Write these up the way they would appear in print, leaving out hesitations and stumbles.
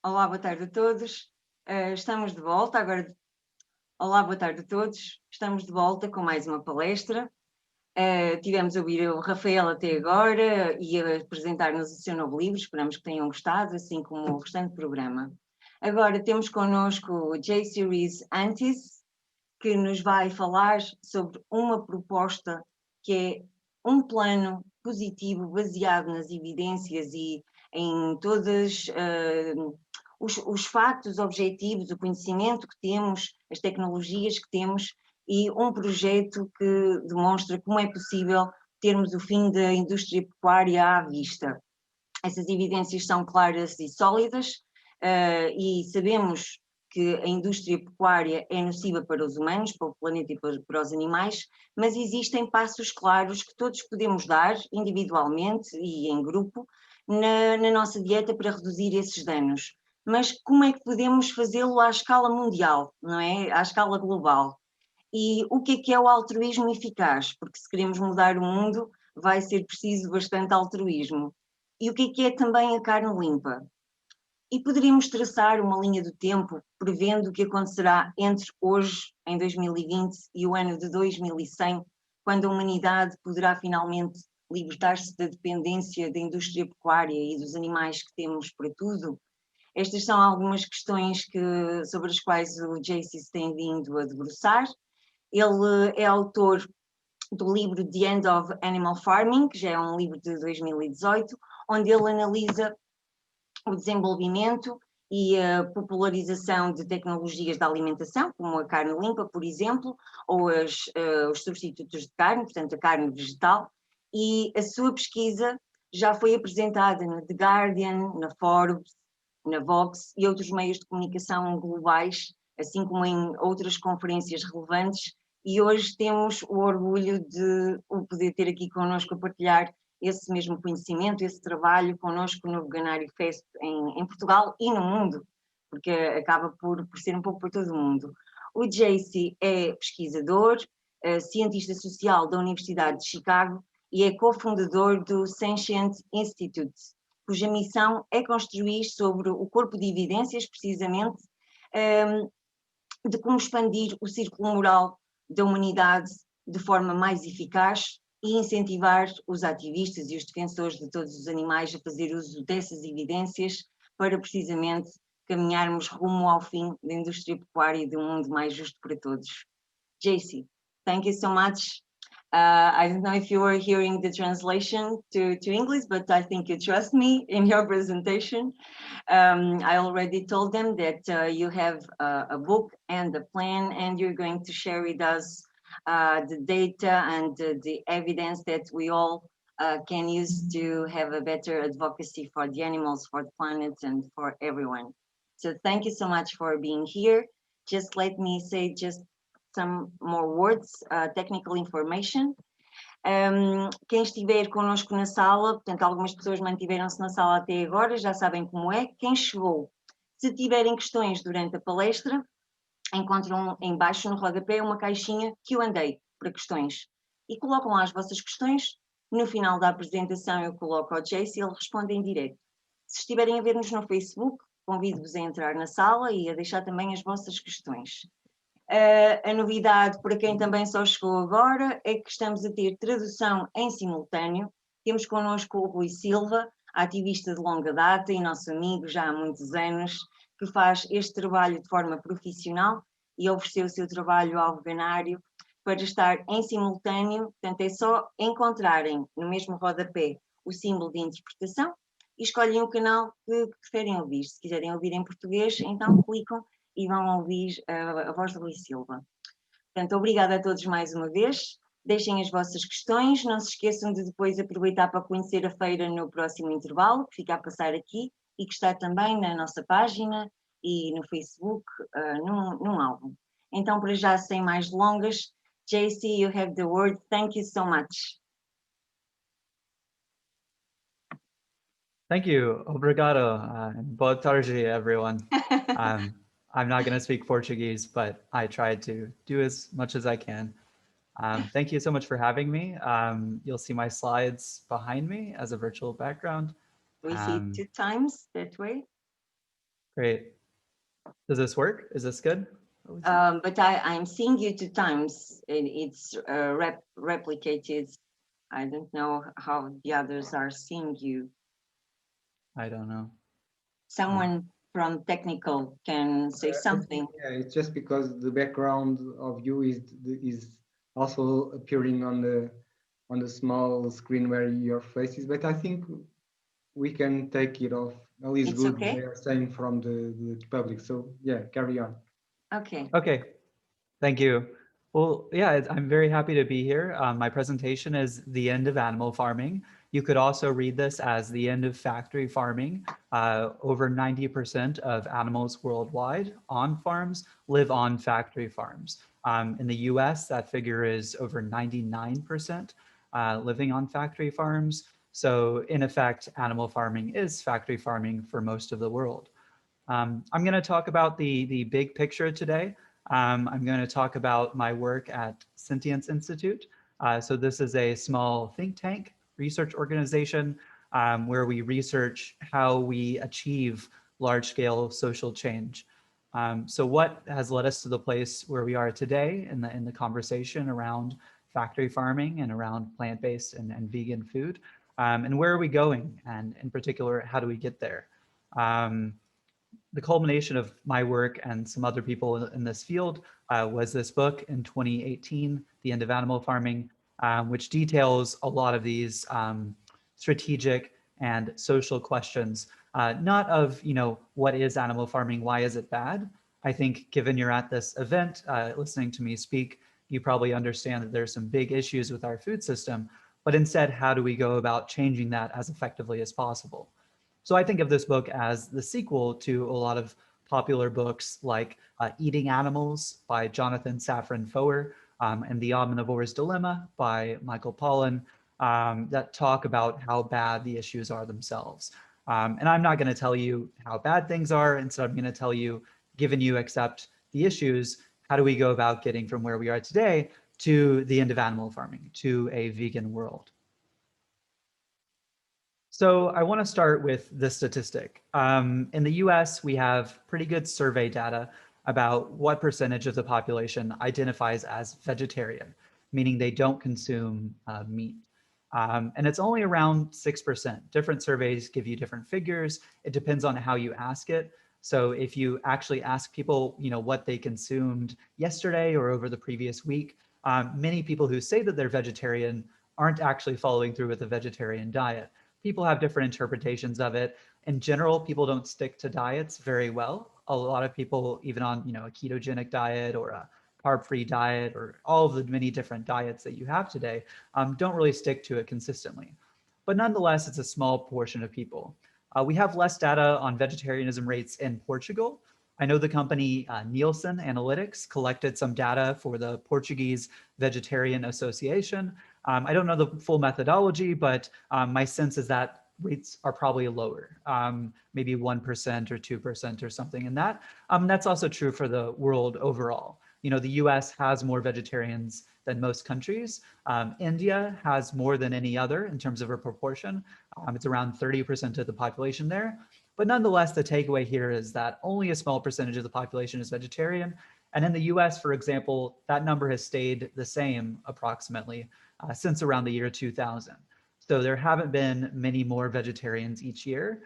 Olá, boa tarde a todos. Estamos de volta agora. Olá, boa tarde a todos. Estamos de volta com mais uma palestra. Tivemos a ouvir o Rafael até agora e a apresentar-nos o seu novo livro. Esperamos que tenham gostado, assim como o restante programa. Agora temos connosco o Jacy, Reese, que nos vai falar sobre uma proposta que é um plano positivo baseado nas evidências e em todos os factos objetivos, o conhecimento que temos, as tecnologias que temos e um projeto que demonstra como é possível termos o fim da indústria pecuária à vista. Essas evidências são claras e sólidas e sabemos que a indústria pecuária é nociva para os humanos, para o planeta e para os animais, mas existem passos claros que todos podemos dar individualmente e em grupo na nossa dieta para reduzir esses danos. Mas como é que podemos fazê-lo à escala mundial, não é? À escala global? E o que é o altruísmo eficaz? Porque se queremos mudar o mundo, vai ser preciso bastante altruísmo. E o que é também a carne limpa? E poderíamos traçar uma linha do tempo prevendo o que acontecerá entre hoje, em 2020, e o ano de 2100, quando a humanidade poderá finalmente libertar-se da dependência da indústria pecuária e dos animais que temos para tudo? Estas são algumas questões sobre as quais o Jacy tem vindo a debruçar. Ele é autor do livro The End of Animal Farming, que já é um livro de 2018, onde ele analisa o desenvolvimento e a popularização de tecnologias da alimentação, como a carne limpa, por exemplo, ou os substitutos de carne, portanto a carne vegetal, e a sua pesquisa já foi apresentada no The Guardian, na Forbes, na Vox e outros meios de comunicação globais, assim como em outras conferências relevantes, e hoje temos o orgulho de o poder ter aqui connosco a partilhar esse mesmo conhecimento, esse trabalho connosco no Veganário Fest em Portugal e no mundo, porque acaba por ser um pouco por todo o mundo. O Jacy é pesquisador, cientista social da Universidade de Chicago e é cofundador do Sentient Institute, cuja missão é construir sobre o corpo de evidências, precisamente, de como expandir o círculo moral da humanidade de forma mais eficaz e incentivar os ativistas e os defensores de todos os animais a fazer uso dessas evidências para precisamente caminharmos rumo ao fim da indústria pecuária e de um mundo mais justo para todos. Jacy, thank you so much. I don't know if you were hearing the translation to English, but I think you trust me in your presentation. I already told them that you have a book and a plan, and you're going to share with us the data and the evidence that we all can use to have a better advocacy for the animals, for the planet, and for everyone. So thank you so much for being here. Just let me say just some more words, technical information. Quem estiver connosco na sala, portanto, algumas pessoas mantiveram-se na sala até agora, já sabem como é. Quem chegou, se tiverem questões durante a palestra, encontram em baixo no rodapé uma caixinha Q&A para questões e colocam lá as vossas questões. No final da apresentação eu coloco ao Jacy e ele responde em direto. Se estiverem a ver-nos no Facebook, convido-vos a entrar na sala e a deixar também as vossas questões. A novidade para quem também só chegou agora é que estamos a ter tradução em simultâneo. Temos connosco o Rui Silva, ativista de longa data e nosso amigo já há muitos anos, que faz este trabalho de forma profissional e ofereceu o seu trabalho ao veganário para estar em simultâneo. Portanto, é só encontrarem no mesmo rodapé o símbolo de interpretação e escolhem o canal que preferem ouvir. Se quiserem ouvir em português, então clicam e vão ouvir a voz do Rui Silva. Portanto, obrigada a todos mais uma vez. Deixem as vossas questões, não se esqueçam de depois aproveitar para conhecer a feira no próximo intervalo, que fica a passar aqui e que está também na nossa página e no Facebook, num álbum. Então, para já, sem mais delongas, Jacy, you have the word. Thank you so much. Thank you. Obrigado. Boa tarde, everyone. I'm not going to speak Portuguese, but I tried to do as much as I can. Thank you so much for having me. You'll see my slides behind me as a virtual background. We see 2 times that way. Great. Does this work? Is this good? But I'm seeing you 2 times, and it's replicated. I don't know how the others are seeing you. I don't know. Someone from technical can say something. Yeah, it's just because the background of you is also appearing on the small screen where your face is, but I think we can take it off. At least It's good okay? they are saying from the public. So yeah, carry on. Okay. Okay, thank you. Well, yeah, I'm very happy to be here. My presentation is The End of Animal Farming. You could also read this as The End of Factory Farming. Over 90% of animals worldwide on farms live on factory farms. In the US, that figure is over 99% living on factory farms. So in effect, animal farming is factory farming for most of the world. I'm going to talk about the big picture today. I'm going to talk about my work at Sentience Institute. So this is a small think tank research organization where we research how we achieve large-scale social change. So what has led us to the place where we are today in the conversation around factory farming and around plant-based and vegan food? And where are we going? And in particular, how do we get there? The culmination of my work and some other people in this field was this book in 2018, The End of Animal Farming, which details a lot of these strategic and social questions, not of, what is animal farming? Why is it bad? I think given you're at this event, listening to me speak, you probably understand that there's some big issues with our food system, but instead, how do we go about changing that as effectively as possible? So I think of this book as the sequel to a lot of popular books like Eating Animals by Jonathan Safran Foer and The Omnivore's Dilemma by Michael Pollan that talk about how bad the issues are themselves. And I'm not going to tell you how bad things are. Instead, I'm going to tell you, given you accept the issues, how do we go about getting from where we are today to the end of animal farming, to a vegan world? So I want to start with this statistic. In the US, we have pretty good survey data about what percentage of the population identifies as vegetarian, meaning they don't consume meat. And it's only around 6%. Different surveys give you different figures. It depends on how you ask it. So if you actually ask people, what they consumed yesterday or over the previous week, many people who say that they're vegetarian aren't actually following through with a vegetarian diet. People have different interpretations of it. In general, people don't stick to diets very well. A lot of people, even on a ketogenic diet or a carb-free diet or all of the many different diets that you have today, don't really stick to it consistently. But nonetheless, it's a small portion of people. We have less data on vegetarianism rates in Portugal. I know the company Nielsen Analytics collected some data for the Portuguese Vegetarian Association. I don't know the full methodology, but my sense is that rates are probably lower, maybe 1% or 2% or something in that. That's also true for the world overall. The US has more vegetarians than most countries. India has more than any other in terms of a proportion. It's around 30% of the population there. But nonetheless, the takeaway here is that only a small percentage of the population is vegetarian. And in the US, for example, that number has stayed the same approximately since around the year 2000. So there haven't been many more vegetarians each year.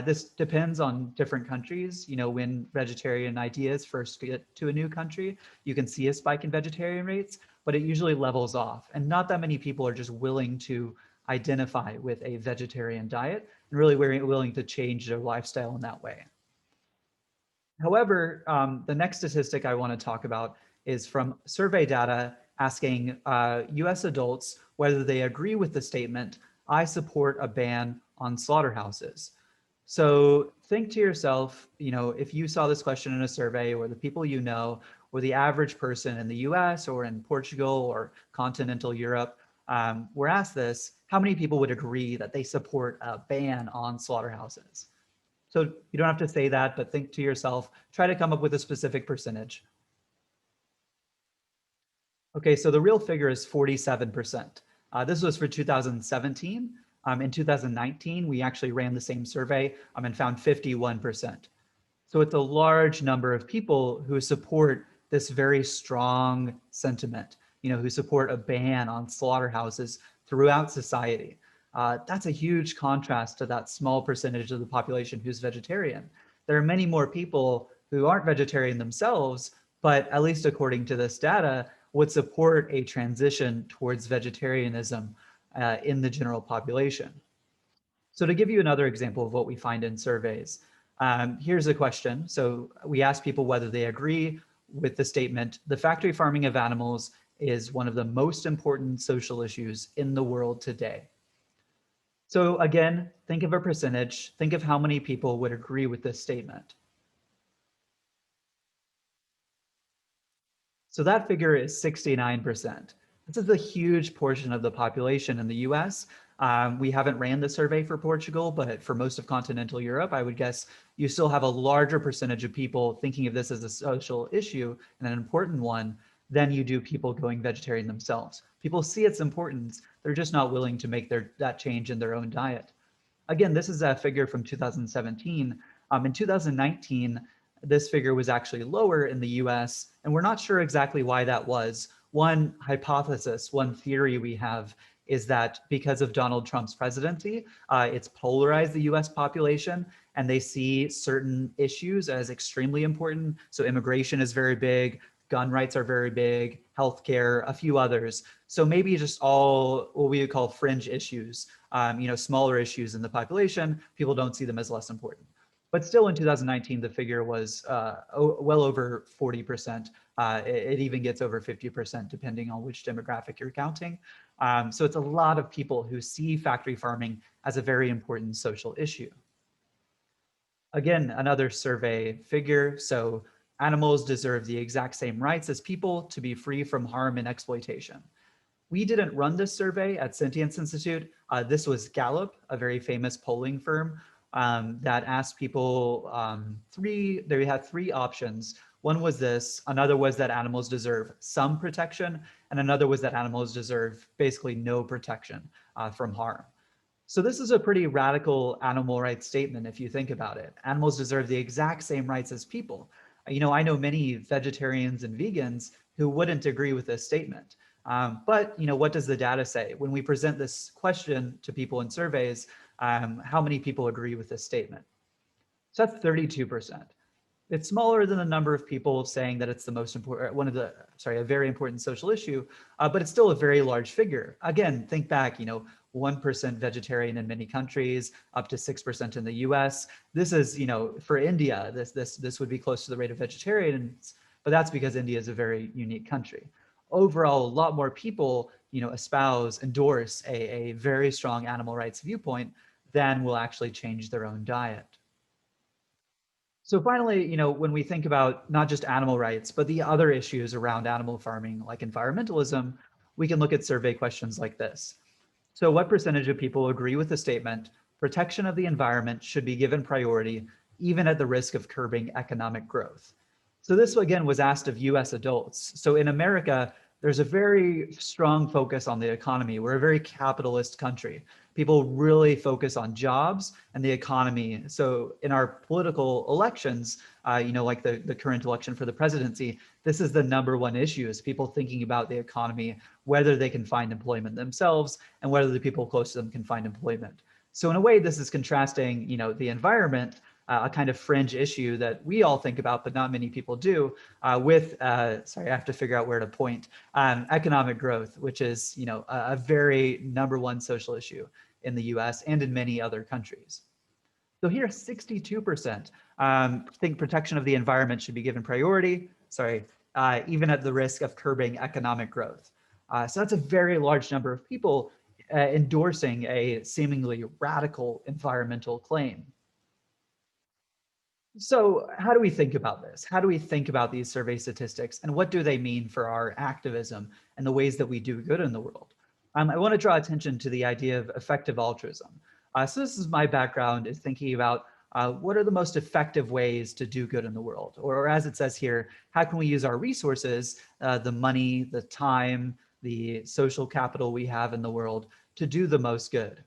This depends on different countries. When vegetarian ideas first get to a new country, you can see a spike in vegetarian rates, but it usually levels off. And not that many people are just willing to identify with a vegetarian diet and really willing to change their lifestyle in that way. However, the next statistic I want to talk about is from survey data asking US adults whether they agree with the statement, "I support a ban on slaughterhouses." So think to yourself, if you saw this question in a survey, or the people or the average person in the US or in Portugal or continental Europe were asked this, how many people would agree that they support a ban on slaughterhouses? So you don't have to say that, but think to yourself, try to come up with a specific percentage. Okay, so the real figure is 47%. This was for 2017. In 2019, we actually ran the same survey and found 51%. So it's a large number of people who support this very strong sentiment, who support a ban on slaughterhouses throughout society. That's a huge contrast to that small percentage of the population who's vegetarian. There are many more people who aren't vegetarian themselves, but at least according to this data, would support a transition towards vegetarianism in the general population. So to give you another example of what we find in surveys, here's a question. So we ask people whether they agree with the statement, the factory farming of animals is one of the most important social issues in the world today. So again, think of a percentage, think of how many people would agree with this statement. So that figure is 69%. This is a huge portion of the population in the US. We haven't ran the survey for Portugal, but for most of continental Europe, I would guess you still have a larger percentage of people thinking of this as a social issue and an important one than you do people going vegetarian themselves. People see its importance, they're just not willing to make that change in their own diet. Again, this is a figure from 2017. In 2019, this figure was actually lower in the US, and we're not sure exactly why that was. One hypothesis, one theory we have is that because of Donald Trump's presidency, it's polarized the US population, and they see certain issues as extremely important. So immigration is very big, gun rights are very big, healthcare, a few others. So maybe just all what we would call fringe issues, smaller issues in the population, people don't see them as less important. But still in 2019, the figure was well over 40%. It even gets over 50% depending on which demographic you're counting. So it's a lot of people who see factory farming as a very important social issue. Again, another survey figure. So animals deserve the exact same rights as people to be free from harm and exploitation. We didn't run this survey at Sentience Institute. This was Gallup, a very famous polling firm that asked people they had three options. One was this, another was that animals deserve some protection, and another was that animals deserve basically no protection from harm. So this is a pretty radical animal rights statement if you think about it. Animals deserve the exact same rights as people. I know many vegetarians and vegans who wouldn't agree with this statement. But what does the data say? When we present this question to people in surveys, how many people agree with this statement? So that's 32%. It's smaller than the number of people saying that it's the most important, a very important social issue, but it's still a very large figure. Again, think back, 1% vegetarian in many countries, up to 6% in the US. This is, for India, this would be close to the rate of vegetarians, but that's because India is a very unique country. Overall, a lot more people, endorse a very strong animal rights viewpoint than will actually change their own diet. So finally, when we think about not just animal rights, but the other issues around animal farming, like environmentalism, we can look at survey questions like this. So what percentage of people agree with the statement, protection of the environment should be given priority, even at the risk of curbing economic growth? So this, again, was asked of US adults. So in America, there's a very strong focus on the economy. We're a very capitalist country. People really focus on jobs and the economy. So in our political elections, like the current election for the presidency, this is the #1 issue, is people thinking about the economy, whether they can find employment themselves and whether the people close to them can find employment. So in a way, this is contrasting, the environment, a kind of fringe issue that we all think about, but not many people do, with, sorry, I have to figure out where to point, economic growth, which is, a very #1 social issue in the US and in many other countries. So here, 62% think protection of the environment should be given priority, even at the risk of curbing economic growth. So that's a very large number of people endorsing a seemingly radical environmental claim. So how do we think about this? How do we think about these survey statistics, and what do they mean for our activism and the ways that we do good in the world? I want to draw attention to the idea of effective altruism. So this is my background, is thinking about what are the most effective ways to do good in the world? Or as it says here, how can we use our resources, the money, the time, the social capital we have in the world to do the most good?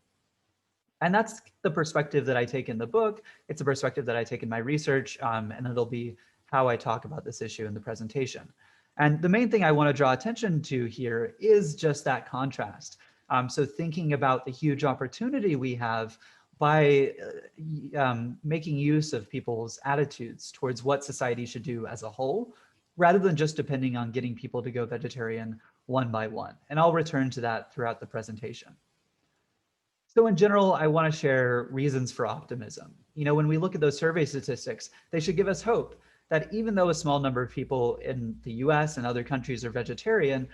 And that's the perspective that I take in the book. It's a perspective that I take in my research, and it'll be how I talk about this issue in the presentation. And the main thing I want to draw attention to here is just that contrast. So thinking about the huge opportunity we have by making use of people's attitudes towards what society should do as a whole, rather than just depending on getting people to go vegetarian one by one. And I'll return to that throughout the presentation. So in general, I want to share reasons for optimism. You know, when we look at those survey statistics, they should give us hope that even though a small number of people in the US and other countries are vegetarian,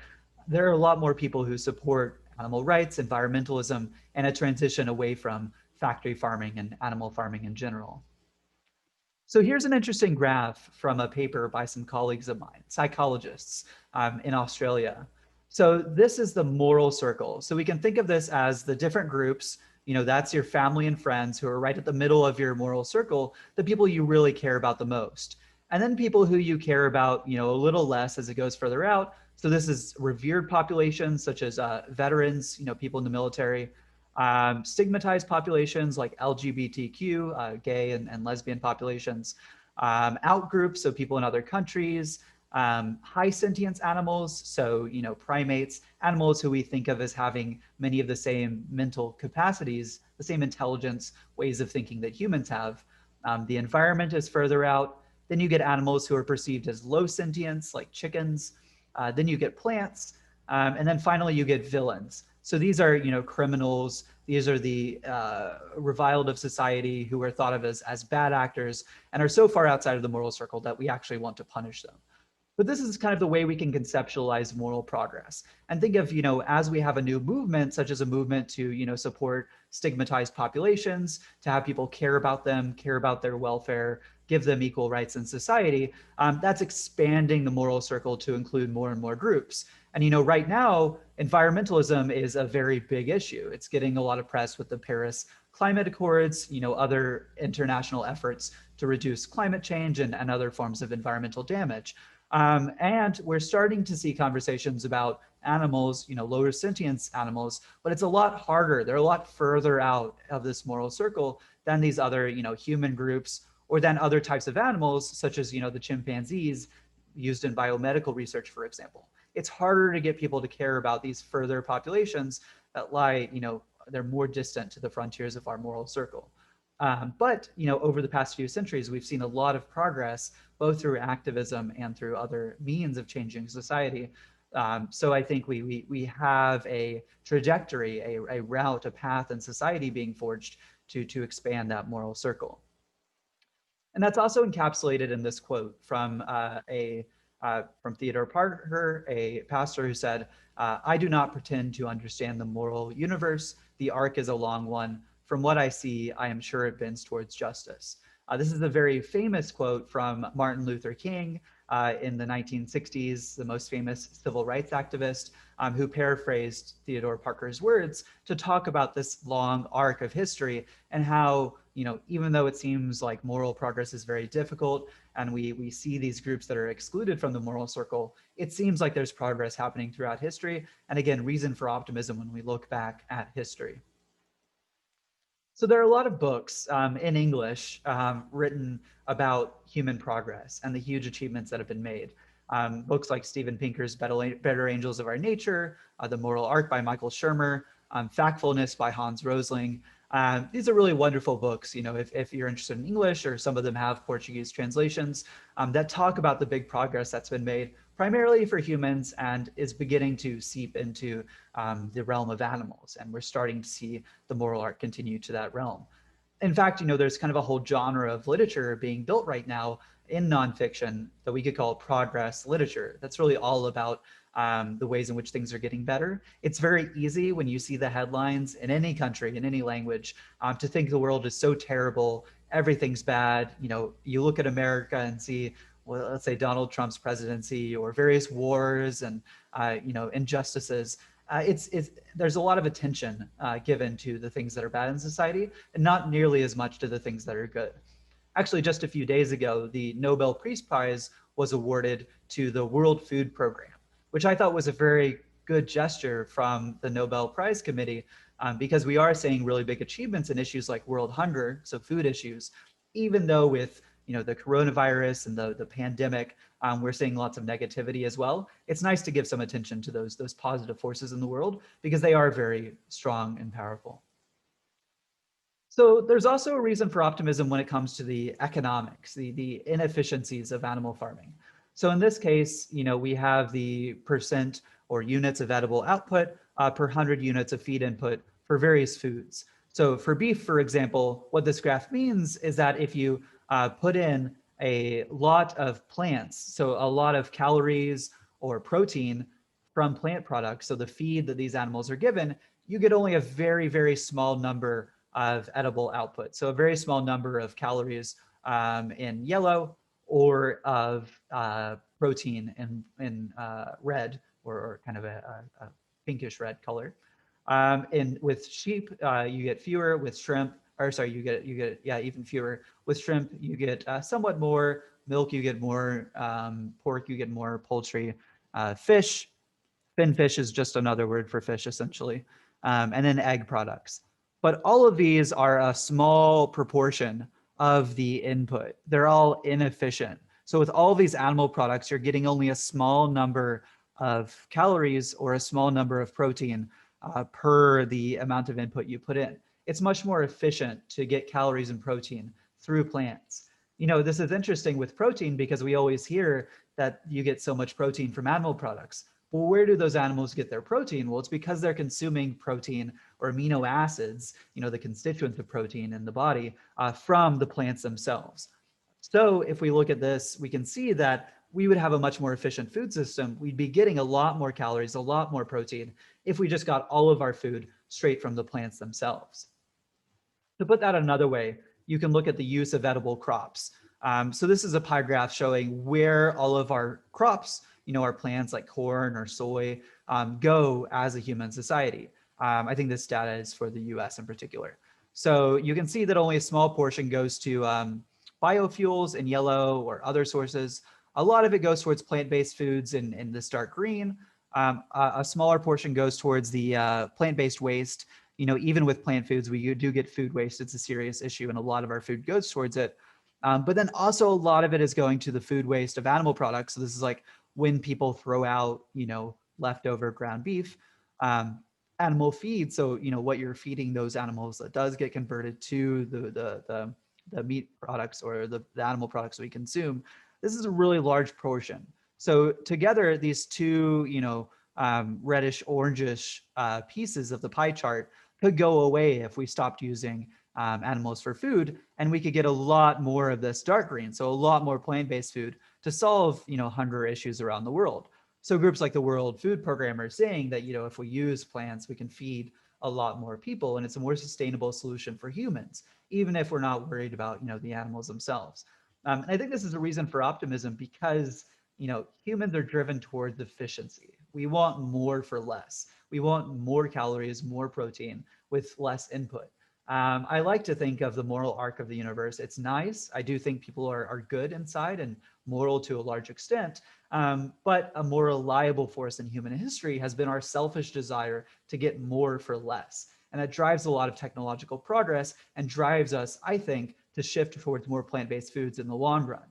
there are a lot more people who support animal rights, environmentalism, and a transition away from factory farming and animal farming in general. So here's an interesting graph from a paper by some colleagues of mine, psychologists in Australia. So this is the moral circle. So we can think of this as the different groups, you know, that's your family and friends who are right at the middle of your moral circle, the people you really care about the most. And then people who you care about, you know, a little less as it goes further out. So this is revered populations such as veterans, you know, people in the military, stigmatized populations like LGBTQ, gay and lesbian populations, out groups, so people in other countries, high sentience animals, so, you know, primates, animals who we think of as having many of the same mental capacities, the same intelligence, ways of thinking that humans have. The environment is further out. Then you get animals who are perceived as low sentience, like chickens. Then you get plants. And then finally you get villains. So these are, you know, criminals. These are the reviled of society who are thought of as bad actors and are so far outside of the moral circle that we actually want to punish them. But this is kind of the way we can conceptualize moral progress and think of, you know, as we have a new movement, such as a movement to, you know, support stigmatized populations, to have people care about them, care about their welfare, give them equal rights in society, that's expanding the moral circle to include more and more groups. And, you know, right now, environmentalism is a very big issue. It's getting a lot of press with the Paris Climate Accords, you know, other international efforts to reduce climate change and other forms of environmental damage. And we're starting to see conversations about animals, you know, lower sentience animals, but it's a lot harder. They're a lot further out of this moral circle than these other, you know, human groups or than other types of animals, such as, you know, the chimpanzees used in biomedical research, for example. It's harder to get people to care about these further populations that lie, you know, they're more distant to the frontiers of our moral circle. But, you know, over the past few centuries, we've seen a lot of progress, both through activism and through other means of changing society. So I think we have a trajectory, a route, a path in society being forged to expand that moral circle. And that's also encapsulated in this quote from from Theodore Parker, a pastor who said, "I do not pretend to understand the moral universe. The arc is a long one. From what I see, I am sure it bends towards justice." This is a very famous quote from Martin Luther King in the 1960s, the most famous civil rights activist, who paraphrased Theodore Parker's words to talk about this long arc of history and how, you know, even though it seems like moral progress is very difficult and we see these groups that are excluded from the moral circle, it seems like there's progress happening throughout history. And again, reason for optimism when we look back at history. So there are a lot of books in English written about human progress and the huge achievements that have been made. Books like Steven Pinker's Better Angels of Our Nature, The Moral Arc by Michael Shermer, Factfulness by Hans Rosling. These are really wonderful books, you know, if you're interested in English, or some of them have Portuguese translations that talk about the big progress that's been made primarily for humans and is beginning to seep into the realm of animals. And we're starting to see the moral arc continue to that realm. In fact, you know, there's kind of a whole genre of literature being built right now in nonfiction that we could call progress literature. That's really all about the ways in which things are getting better. It's very easy when you see the headlines in any country, in any language, to think the world is so terrible, everything's bad. You know, you look at America and see, well, let's say Donald Trump's presidency or various wars and, you know, injustices. There's a lot of attention given to the things that are bad in society and not nearly as much to the things that are good. Actually, just a few days ago, the Nobel Peace Prize was awarded to the World Food Program, which I thought was a very good gesture from the Nobel Prize Committee because we are seeing really big achievements in issues like world hunger, so food issues, even though with the coronavirus and the pandemic, we're seeing lots of negativity as well. It's nice to give some attention to those positive forces in the world because they are very strong and powerful. So there's also a reason for optimism when it comes to the economics, the inefficiencies of animal farming. So in this case, we have the percent or units of edible output per 100 units of feed input for various foods. So for beef, for example, what this graph means is that if you put in a lot of plants, so a lot of calories or protein from plant products, so the feed that these animals are given, you get only a very, very small number of edible output. So a very small number of calories in yellow, or of protein in red, or kind of a pinkish red color. And with sheep, you get fewer. With shrimp, or sorry, you get even fewer. With shrimp, you get somewhat more. Milk, you get more. Pork, you get more. Poultry, fish. Fin fish is just another word for fish, essentially. And then egg products. But all of these are a small proportion of the input. They're all inefficient. So with all these animal products, you're getting only a small number of calories or a small number of protein per the amount of input you put in. It's much more efficient to get calories and protein through plants. This is interesting with protein because we always hear that you get so much protein from animal products. Well, where do those animals get their protein? Well, it's because they're consuming protein or amino acids, the constituents of protein in the body, from the plants themselves. So if we look at this, we can see that we would have a much more efficient food system. We'd be getting a lot more calories, a lot more protein, if we just got all of our food straight from the plants themselves. To put that another way, you can look at the use of edible crops. So this is a pie graph showing where all of our crops, our plants like corn or soy, go as a human society. I think this data is for the US in particular. So you can see that only a small portion goes to biofuels in yellow or other sources. A lot of it goes towards plant-based foods in this dark green. A smaller portion goes towards the plant-based waste. Even with plant foods, we do get food waste. It's a serious issue, and a lot of our food goes towards it. But then also a lot of it is going to the food waste of animal products. So this is like when people throw out, leftover ground beef, animal feed. So, what you're feeding those animals that does get converted to the meat products or the animal products we consume. This is a really large portion. So together, these two, reddish orangish pieces of the pie chart could go away if we stopped using animals for food, and we could get a lot more of this dark green, so a lot more plant-based food to solve hunger issues around the world. So groups like the World Food Program are saying that if we use plants, we can feed a lot more people, and it's a more sustainable solution for humans, even if we're not worried about the animals themselves. And I think this is a reason for optimism because humans are driven towards efficiency. We want more for less. We want more calories, more protein with less input. I like to think of the moral arc of the universe. It's nice. I do think people are good inside and moral to a large extent. But a more reliable force in human history has been our selfish desire to get more for less. And that drives a lot of technological progress and drives us, I think, to shift towards more plant-based foods in the long run.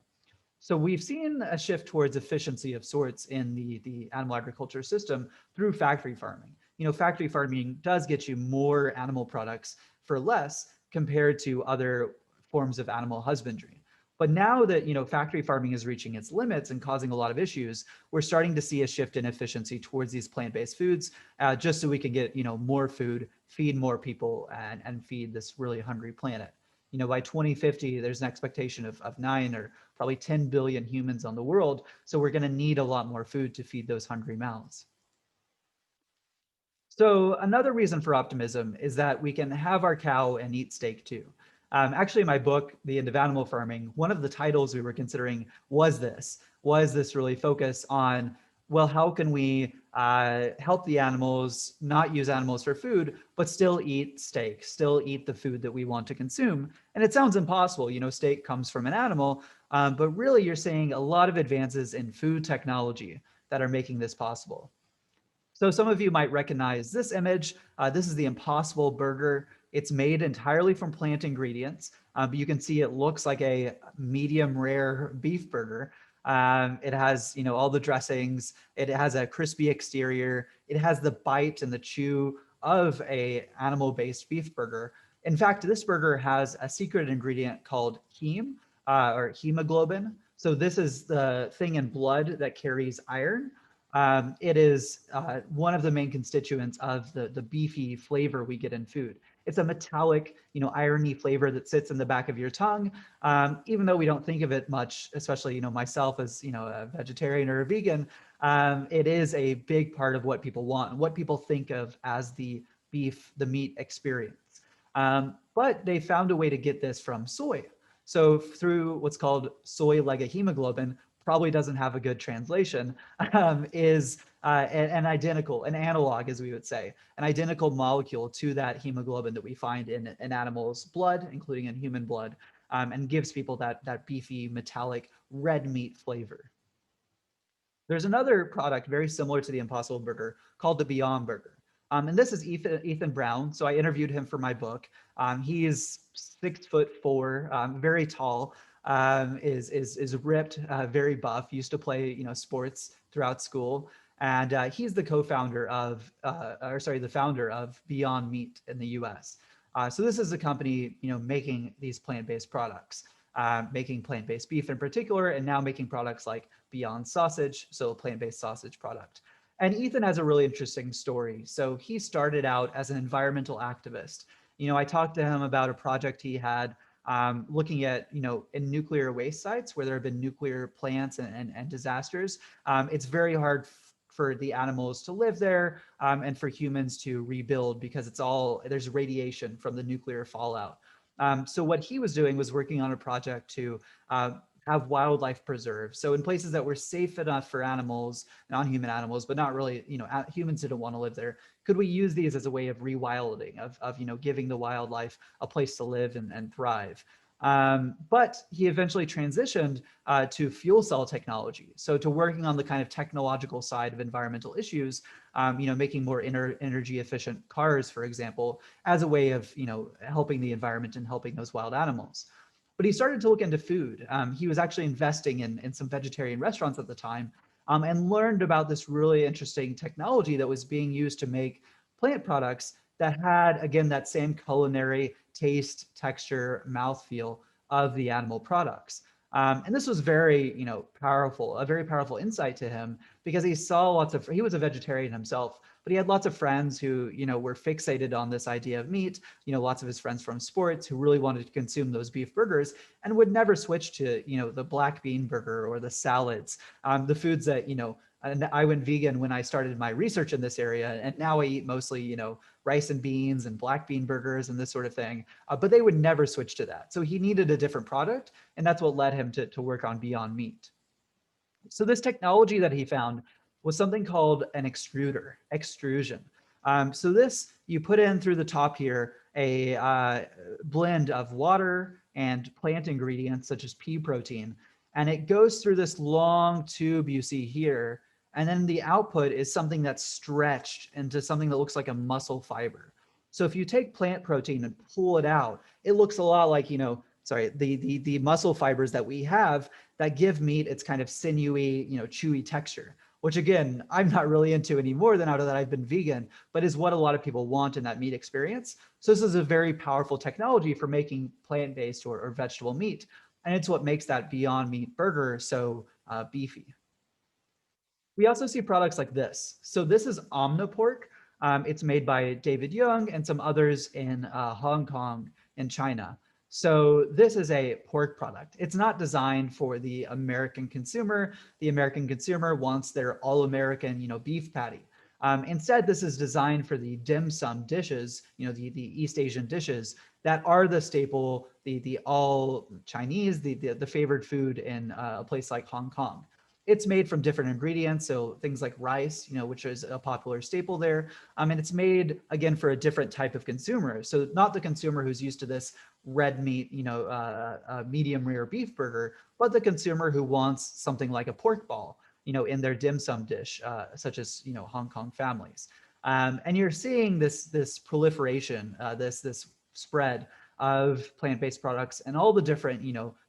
So we've seen a shift towards efficiency of sorts in the animal agriculture system through factory farming. Factory farming does get you more animal products for less compared to other forms of animal husbandry. But now that factory farming is reaching its limits and causing a lot of issues, we're starting to see a shift in efficiency towards these plant-based foods, just so we can get more food, feed more people, and feed this really hungry planet. By 2050, there's an expectation of 9 or probably 10 billion humans on the world. So we're going to need a lot more food to feed those hungry mouths. So another reason for optimism is that we can have our cow and eat steak too. Actually, in my book, The End of Animal Farming, one of the titles we were considering was this really focus on, well, how can we help the animals not use animals for food, but still eat steak, still eat the food that we want to consume? And it sounds impossible. Steak comes from an animal, but really you're seeing a lot of advances in food technology that are making this possible. So some of you might recognize this image. This is the Impossible Burger. It's made entirely from plant ingredients, but you can see it looks like a medium rare beef burger. It has, all the dressings. It has a crispy exterior. It has the bite and the chew of a animal-based beef burger. In fact, this burger has a secret ingredient called heme, or hemoglobin. So this is the thing in blood that carries iron. It is one of the main constituents of the beefy flavor we get in food. It's a metallic, irony flavor that sits in the back of your tongue. Even though we don't think of it much, especially, myself as, a vegetarian or a vegan, it is a big part of what people want and what people think of as the meat experience. But they found a way to get this from soy. So through what's called soy legohemoglobin, probably doesn't have a good translation, is an analog, as we would say, an identical molecule to that hemoglobin that we find in animals' blood, including in human blood, and gives people that beefy, metallic, red meat flavor. There's another product very similar to the Impossible Burger called the Beyond Burger. And this is Ethan Brown. So I interviewed him for my book. He is 6'4", very tall, is ripped, very buff, used to play, sports throughout school. And he's the co-founder of, the founder of Beyond Meat in the US. So this is a company, making these plant-based products, making plant-based beef in particular, and now making products like Beyond Sausage, so a plant-based sausage product. And Ethan has a really interesting story. So he started out as an environmental activist. I talked to him about a project he had looking at, in nuclear waste sites where there have been nuclear plants and disasters. It's very hard for the animals to live there and for humans to rebuild because there's radiation from the nuclear fallout. So what he was doing was working on a project to have wildlife preserves. So in places that were safe enough for animals, non-human animals, but not really, humans didn't want to live there. Could we use these as a way of rewilding, of giving the wildlife a place to live and thrive? But he eventually transitioned to fuel cell technology. So to working on the kind of technological side of environmental issues, making more energy efficient cars, for example, as a way of, helping the environment and helping those wild animals. But he started to look into food. He was actually investing in some vegetarian restaurants at the time and learned about this really interesting technology that was being used to make plant products that had, again, that same culinary taste, texture, mouthfeel of the animal products. And this was very, powerful, a very powerful insight to him because he saw he was a vegetarian himself, but he had lots of friends who, were fixated on this idea of meat, lots of his friends from sports who really wanted to consume those beef burgers and would never switch to, the black bean burger or the salads, the foods that, and I went vegan when I started my research in this area, and now I eat mostly, rice and beans and black bean burgers and this sort of thing, but they would never switch to that. So he needed a different product, and that's what led him to work on Beyond Meat. So this technology that he found was something called an extruder extrusion. So this, you put in through the top here a blend of water and plant ingredients such as pea protein, and it goes through this long tube you see here, and then the output is something that's stretched into something that looks like a muscle fiber. So if you take plant protein and pull it out, it looks a lot like, the muscle fibers that we have that give meat its kind of sinewy, chewy texture, which again, I'm not really into anymore than after that I've been vegan, but is what a lot of people want in that meat experience. So this is a very powerful technology for making plant-based or vegetable meat. And it's what makes that Beyond Meat burger so beefy. We also see products like this. So this is Omnipork. It's made by David Young and some others in Hong Kong and China. So this is a pork product. It's not designed for the American consumer. The American consumer wants their all-American, beef patty. Instead, this is designed for the dim sum dishes, the East Asian dishes that are the staple, the all Chinese, the favored food in a place like Hong Kong. It's made from different ingredients, so things like rice, which is a popular staple there. And it's made, again, for a different type of consumer. So not the consumer who's used to this red meat, medium rare beef burger, but the consumer who wants something like a pork ball. in their dim sum dish, such as, Hong Kong families. And you're seeing this proliferation, this spread of plant-based products and all the different,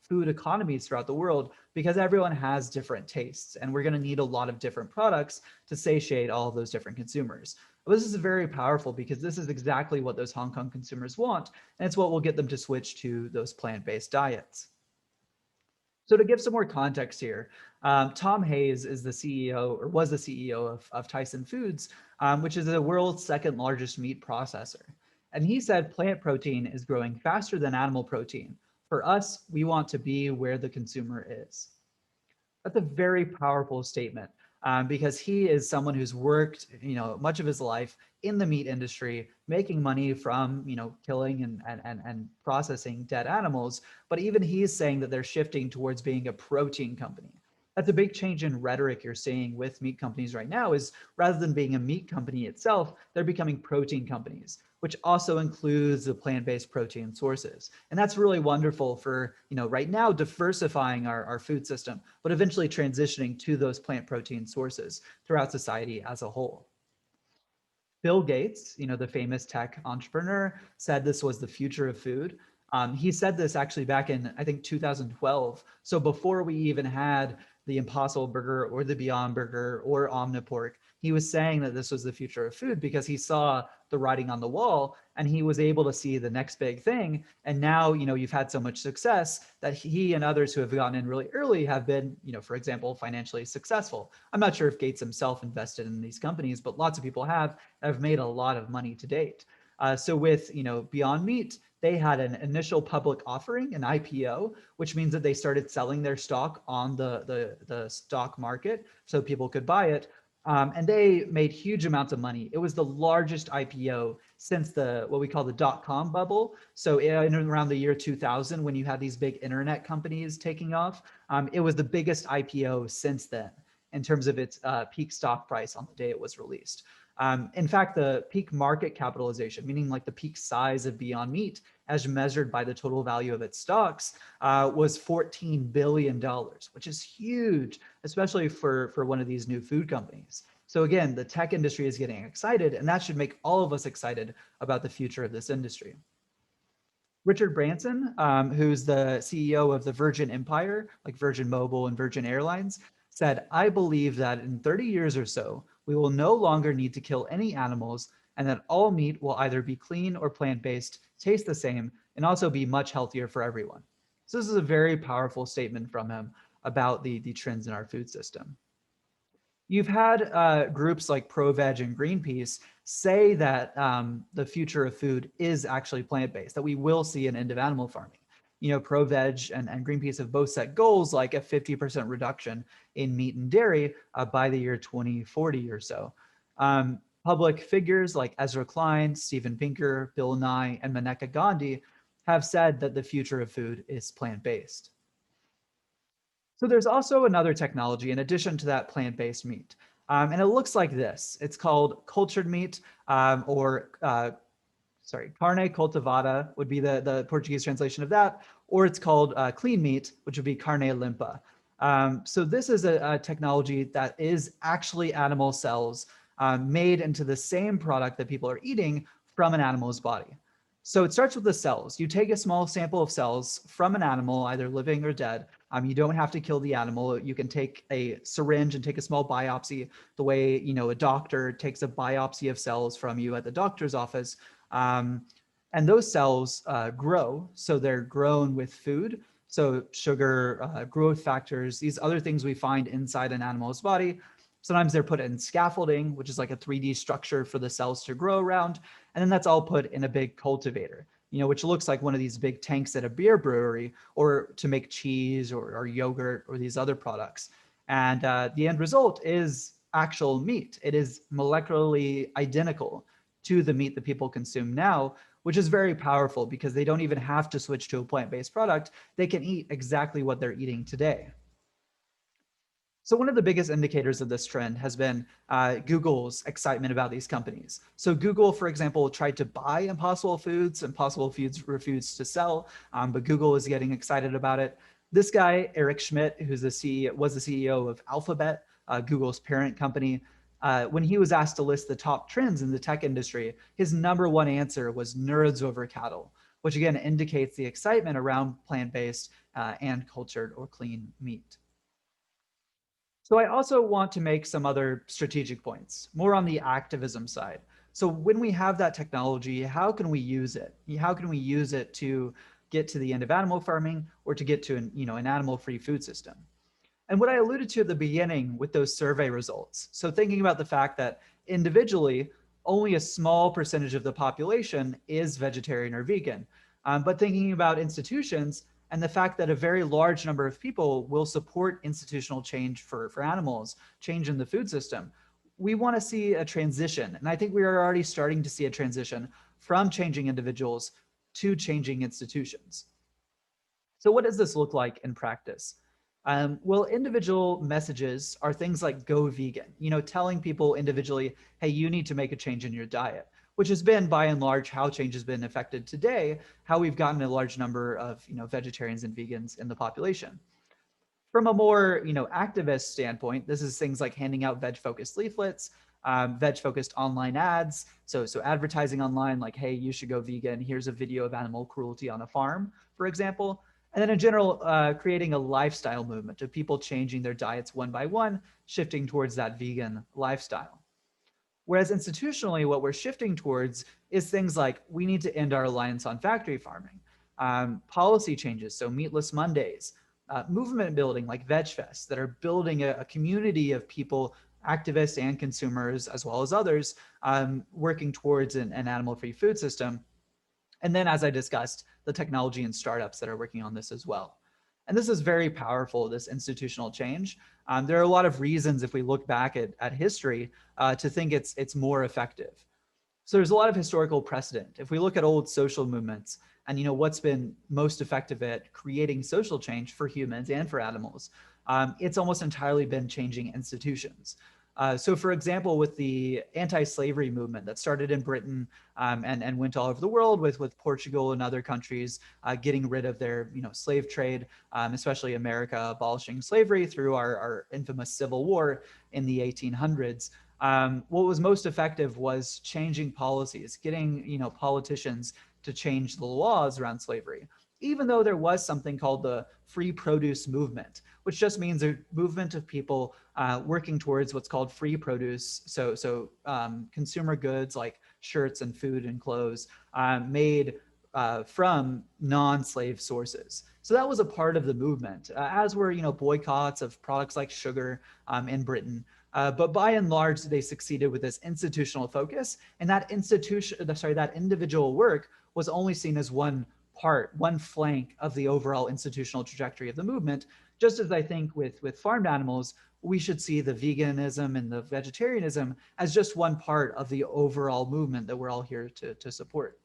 food economies throughout the world, because everyone has different tastes, and we're going to need a lot of different products to satiate all of those different consumers. But this is very powerful because this is exactly what those Hong Kong consumers want, and it's what will get them to switch to those plant-based diets. So to give some more context here, Tom Hayes is the CEO, or was the CEO of Tyson Foods, which is the world's second largest meat processor. And he said plant protein is growing faster than animal protein. For us, we want to be where the consumer is. That's a very powerful statement, because he is someone who's worked, much of his life in the meat industry, making money from, killing and processing dead animals. But even he's saying that they're shifting towards being a protein company. That's a big change in rhetoric you're seeing with meat companies right now, is rather than being a meat company itself, they're becoming protein companies, which also includes the plant-based protein sources. And that's really wonderful for, right now diversifying our food system, but eventually transitioning to those plant protein sources throughout society as a whole. Bill Gates, the famous tech entrepreneur, said this was the future of food. He said this actually back in, I think, 2012. So before we even had the Impossible Burger or the Beyond Burger or Omniport, he was saying that this was the future of food because he saw the writing on the wall, and he was able to see the next big thing. And now, you've had so much success that he and others who have gotten in really early have been, for example, financially successful. I'm not sure if Gates himself invested in these companies, but lots of people have made a lot of money to date. So with, Beyond Meat, they had an initial public offering, an IPO, which means that they started selling their stock on the stock market so people could buy it. And they made huge amounts of money. It was the largest IPO since what we call the dot-com bubble. So in around the year 2000, when you had these big internet companies taking off, it was the biggest IPO since then in terms of its peak stock price on the day it was released. In fact, the peak market capitalization, meaning like the peak size of Beyond Meat, as measured by the total value of its stocks, was $14 billion, which is huge, especially for one of these new food companies. So again, the tech industry is getting excited, and that should make all of us excited about the future of this industry. Richard Branson, who's the CEO of the Virgin Empire, like Virgin Mobile and Virgin Airlines, said, "I believe that in 30 years or so, we will no longer need to kill any animals, and that all meat will either be clean or plant-based, taste the same, and also be much healthier for everyone." So this is a very powerful statement from him about the trends in our food system. You've had groups like ProVeg and Greenpeace say that the future of food is actually plant-based, that we will see an end of animal farming. ProVeg and Greenpeace have both set goals like a 50% reduction in meat and dairy by the year 2040 or so. Public figures like Ezra Klein, Steven Pinker, Bill Nye, and Maneka Gandhi have said that the future of food is plant-based. So there's also another technology in addition to that plant-based meat. And it looks like this. It's called cultured meat, carne cultivada would be the Portuguese translation of that, or it's called clean meat, which would be carne limpa. So this is a technology that is actually animal cells made into the same product that people are eating from an animal's body. So it starts with the cells. You take a small sample of cells from an animal, either living or dead. You don't have to kill the animal. You can take a syringe and take a small biopsy the way, a doctor takes a biopsy of cells from you at the doctor's office. And those cells grow. So they're grown with food. So sugar, growth factors, these other things we find inside an animal's body. Sometimes they're put in scaffolding, which is like a 3D structure for the cells to grow around. And then that's all put in a big cultivator, which looks like one of these big tanks at a beer brewery, or to make cheese or yogurt or these other products. And the end result is actual meat. It is molecularly identical to the meat that people consume now, which is very powerful because they don't even have to switch to a plant-based product. They can eat exactly what they're eating today. So one of the biggest indicators of this trend has been Google's excitement about these companies. So Google, for example, tried to buy Impossible Foods. Impossible Foods refused to sell, but Google is getting excited about it. This guy, Eric Schmidt, who's was the CEO of Alphabet, Google's parent company. When he was asked to list the top trends in the tech industry, his #1 answer was nerds over cattle, which again indicates the excitement around plant-based and cultured or clean meat. So I also want to make some other strategic points, more on the activism side. So when we have that technology, how can we use it? How can we use it to get to the end of animal farming or to get to an animal-free food system? And what I alluded to at the beginning with those survey results. So thinking about the fact that individually, only a small percentage of the population is vegetarian or vegan. But thinking about institutions and the fact that a very large number of people will support institutional change for animals, change in the food system, we want to see a transition. And I think we are already starting to see a transition from changing individuals to changing institutions. So what does this look like in practice? Well, individual messages are things like go vegan, telling people individually, hey, you need to make a change in your diet, which has been by and large how change has been affected today, how we've gotten a large number of vegetarians and vegans in the population. From a more activist standpoint, this is things like handing out veg-focused leaflets, veg-focused online ads. So advertising online like, hey, you should go vegan. Here's a video of animal cruelty on a farm, for example. And then in general, creating a lifestyle movement of people changing their diets one by one, shifting towards that vegan lifestyle. Whereas institutionally, what we're shifting towards is things like we need to end our reliance on factory farming, policy changes, so meatless Mondays, movement building like Veg Fest that are building a community of people, activists and consumers, as well as others, working towards an animal-free food system. And then, as I discussed, the technology and startups that are working on this as well. And this is very powerful, this institutional change. There are a lot of reasons, if we look back at history, to think it's more effective. So there's a lot of historical precedent. If we look at old social movements and what's been most effective at creating social change for humans and for animals, it's almost entirely been changing institutions. So for example, with the anti-slavery movement that started in Britain and went all over the world with Portugal and other countries getting rid of their slave trade, especially America abolishing slavery through our infamous Civil War in the 1800s. What was most effective was changing policies, getting politicians to change the laws around slavery, even though there was something called the free produce movement, which just means a movement of people working towards what's called free produce. So consumer goods like shirts and food and clothes made from non-slave sources. So that was a part of the movement, as were boycotts of products like sugar in Britain. But by and large, they succeeded with this institutional focus, and that individual work was only seen as one flank of the overall institutional trajectory of the movement. Just as I think with farmed animals, we should see the veganism and the vegetarianism as just one part of the overall movement that we're all here to support.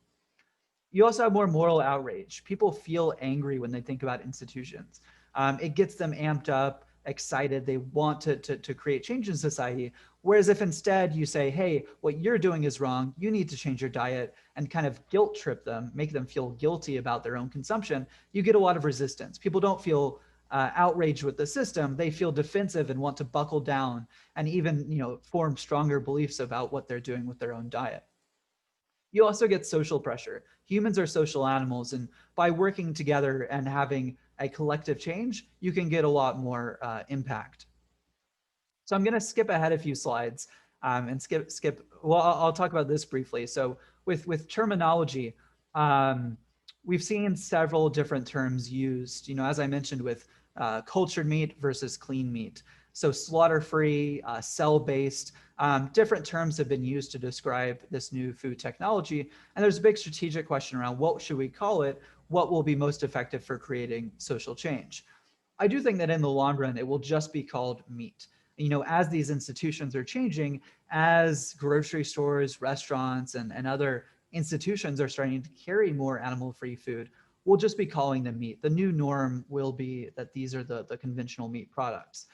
You also have more moral outrage. People feel angry when they think about institutions. It gets them amped up, excited. They want to create change in society. Whereas if instead you say, hey, what you're doing is wrong, you need to change your diet, and kind of guilt trip them, make them feel guilty about their own consumption, you get a lot of resistance. People don't feel outraged with the system. They feel defensive and want to buckle down and even form stronger beliefs about what they're doing with their own diet. You also get social pressure. Humans are social animals, and by working together and having a collective change, you can get a lot more impact. So I'm going to skip ahead a few slides and skip. Well, I'll talk about this briefly. So with terminology, we've seen several different terms used. As I mentioned, with cultured meat versus clean meat. So slaughter-free, cell-based, different terms have been used to describe this new food technology. And there's a big strategic question around what should we call it? What will be most effective for creating social change? I do think that in the long run, it will just be called meat. As these institutions are changing, as grocery stores, restaurants, and other institutions are starting to carry more animal-free food, we'll just be calling them meat. The new norm will be that these are the conventional meat products.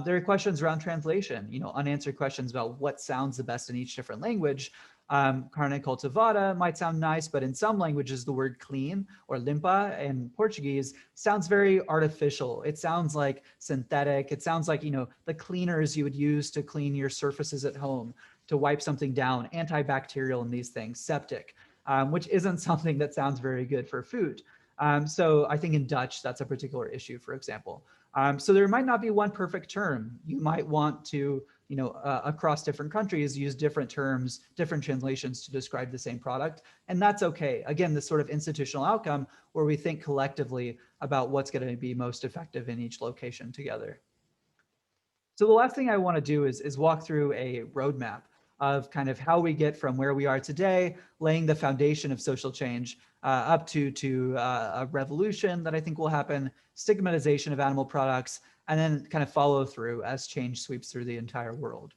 There are questions around translation, unanswered questions about what sounds the best in each different language. Carne cultivada might sound nice, but in some languages, the word clean or limpa in Portuguese sounds very artificial. It sounds like synthetic. It sounds like, the cleaners you would use to clean your surfaces at home, to wipe something down, antibacterial in these things, septic, which isn't something that sounds very good for food. So I think in Dutch, that's a particular issue, for example. So there might not be one perfect term. You might want to, across different countries, use different terms, different translations to describe the same product. And that's okay. Again, this sort of institutional outcome where we think collectively about what's going to be most effective in each location together. So the last thing I want to do is walk through a roadmap of kind of how we get from where we are today, laying the foundation of social change, up to a revolution that I think will happen, stigmatization of animal products, and then kind of follow through as change sweeps through the entire world.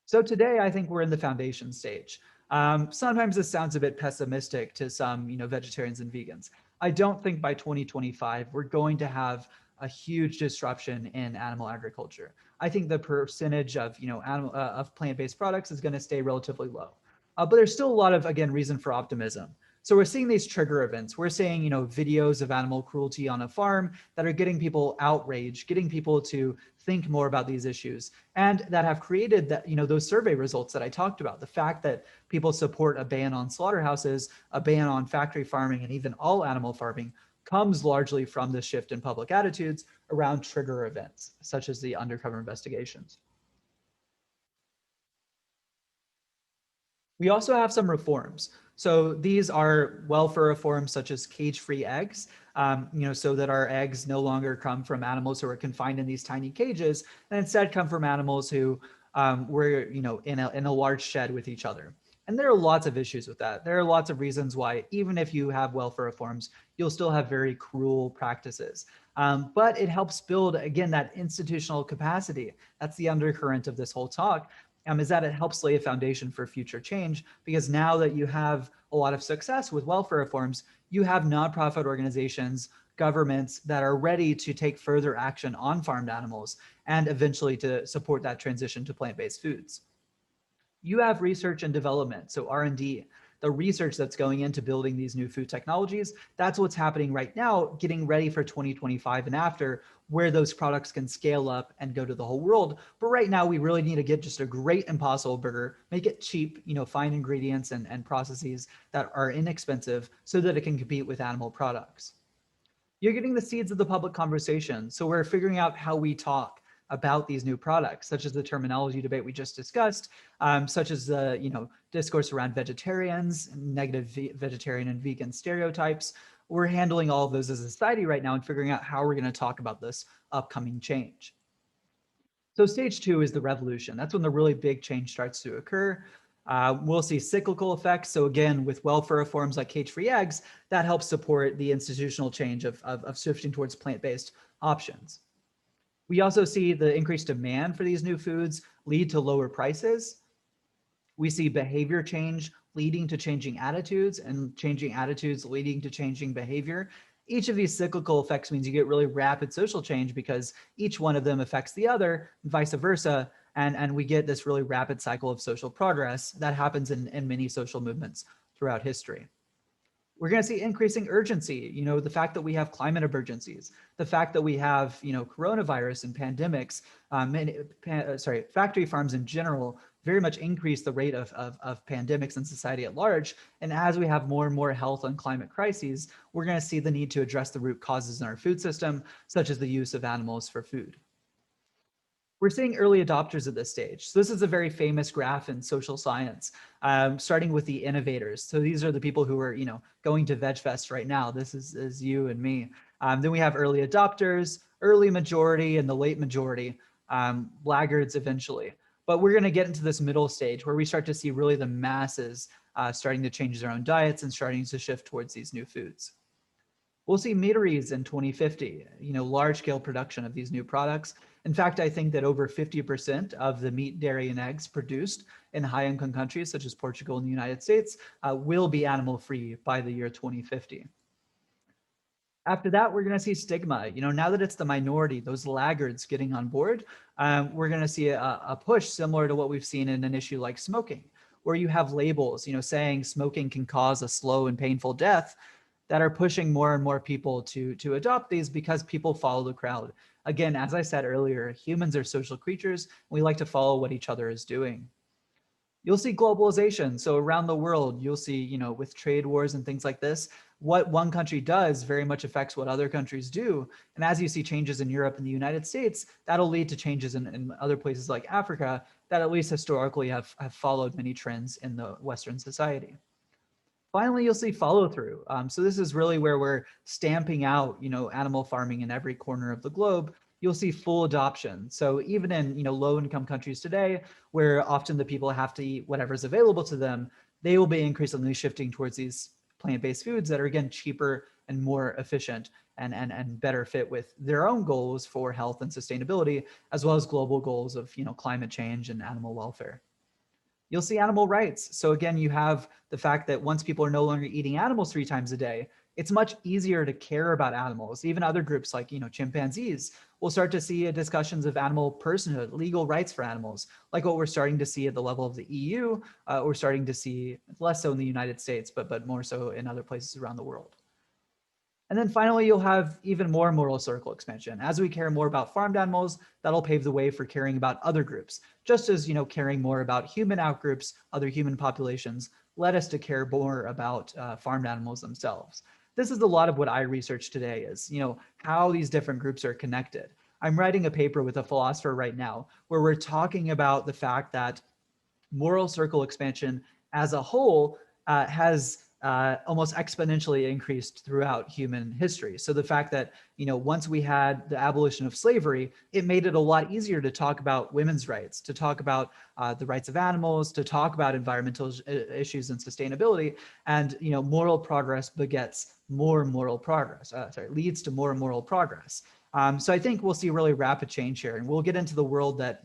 So today, I think we're in the foundation stage. Sometimes this sounds a bit pessimistic to some, vegetarians and vegans. I don't think by 2025, we're going to have a huge disruption in animal agriculture. I think the percentage of, of plant-based products is going to stay relatively low. But there's still a lot of, again, reason for optimism. So we're seeing these trigger events. We're seeing, videos of animal cruelty on a farm that are getting people outraged, getting people to think more about these issues, and that have created that, those survey results that I talked about. The fact that people support a ban on slaughterhouses, a ban on factory farming, and even all animal farming comes largely from the shift in public attitudes around trigger events, such as the undercover investigations. We also have some reforms. So these are welfare reforms such as cage-free eggs, so that our eggs no longer come from animals who are confined in these tiny cages, and instead come from animals who were, in a large shed with each other. And there are lots of issues with that. There are lots of reasons why, even if you have welfare reforms, you'll still have very cruel practices. But it helps build, again, that institutional capacity. That's the undercurrent of this whole talk. Is that it helps lay a foundation for future change, because now that you have a lot of success with welfare reforms, you have nonprofit organizations, governments that are ready to take further action on farmed animals and eventually to support that transition to plant-based foods. You have research and development, so R&D, the research that's going into building these new food technologies. That's what's happening right now, getting ready for 2025 and after, where those products can scale up and go to the whole world. But right now, we really need to get just a great Impossible Burger, make it cheap, find ingredients and processes that are inexpensive so that it can compete with animal products. You're getting the seeds of the public conversation. So we're figuring out how we talk about these new products, such as the terminology debate we just discussed, such as the discourse around vegetarians, negative vegetarian and vegan stereotypes. We're handling all of those as a society right now and figuring out how we're going to talk about this upcoming change. So stage 2 is the revolution. That's when the really big change starts to occur. We'll see cyclical effects. So again, with welfare reforms like cage-free eggs, that helps support the institutional change of shifting towards plant-based options. We also see the increased demand for these new foods lead to lower prices. We see behavior change leading to changing attitudes, and changing attitudes leading to changing behavior. Each of these cyclical effects means you get really rapid social change because each one of them affects the other, and vice versa. And we get this really rapid cycle of social progress that happens in many social movements throughout history. We're going to see increasing urgency, the fact that we have climate emergencies, the fact that we have, coronavirus and pandemics, factory farms in general very much increase the rate of pandemics in society at large. And as we have more and more health and climate crises, we're going to see the need to address the root causes in our food system, such as the use of animals for food. We're seeing early adopters at this stage. So this is a very famous graph in social science, starting with the innovators. So these are the people who are, going to VegFest right now. This is you and me. Then we have early adopters, early majority, and the late majority, laggards eventually. But we're going to get into this middle stage where we start to see really the masses starting to change their own diets and starting to shift towards these new foods. We'll see meateries in 2050, large-scale production of these new products. In fact, I think that over 50% of the meat, dairy, and eggs produced in high-income countries such as Portugal and the United States will be animal-free by the year 2050. After that, we're going to see stigma. Now that it's the minority, those laggards getting on board, we're going to see a push similar to what we've seen in an issue like smoking, where you have labels, saying smoking can cause a slow and painful death, that are pushing more and more people to adopt these because people follow the crowd. Again, as I said earlier, humans are social creatures. We like to follow what each other is doing. You'll see globalization. So around the world, you'll see, with trade wars and things like this, what one country does very much affects what other countries do. And as you see changes in Europe and the United States, that'll lead to changes in other places like Africa that at least historically have followed many trends in the Western society. Finally, you'll see follow through. So this is really where we're stamping out, animal farming in every corner of the globe. You'll see full adoption. So even in, low income countries today, where often the people have to eat whatever's available to them, they will be increasingly shifting towards these plant-based foods that are, again, cheaper and more efficient and better fit with their own goals for health and sustainability, as well as global goals of, climate change and animal welfare. You'll see animal rights. So again, you have the fact that once people are no longer eating animals 3 times a day, it's much easier to care about animals. Even other groups like, chimpanzees, we'll start to see discussions of animal personhood, legal rights for animals, like what we're starting to see at the level of the EU. We're starting to see less so in the United States, but more so in other places around the world. And then finally, you'll have even more moral circle expansion. As we care more about farmed animals, that'll pave the way for caring about other groups. Just as, caring more about human outgroups, other human populations, led us to care more about farmed animals themselves. This is a lot of what I research today is, how these different groups are connected. I'm writing a paper with a philosopher right now where we're talking about the fact that moral circle expansion as a whole has almost exponentially increased throughout human history. So the fact that, once we had the abolition of slavery, it made it a lot easier to talk about women's rights, to talk about the rights of animals, to talk about environmental issues and sustainability. And, moral progress begets more moral progress, leads to more moral progress. So I think we'll see really rapid change here, and we'll get into the world that,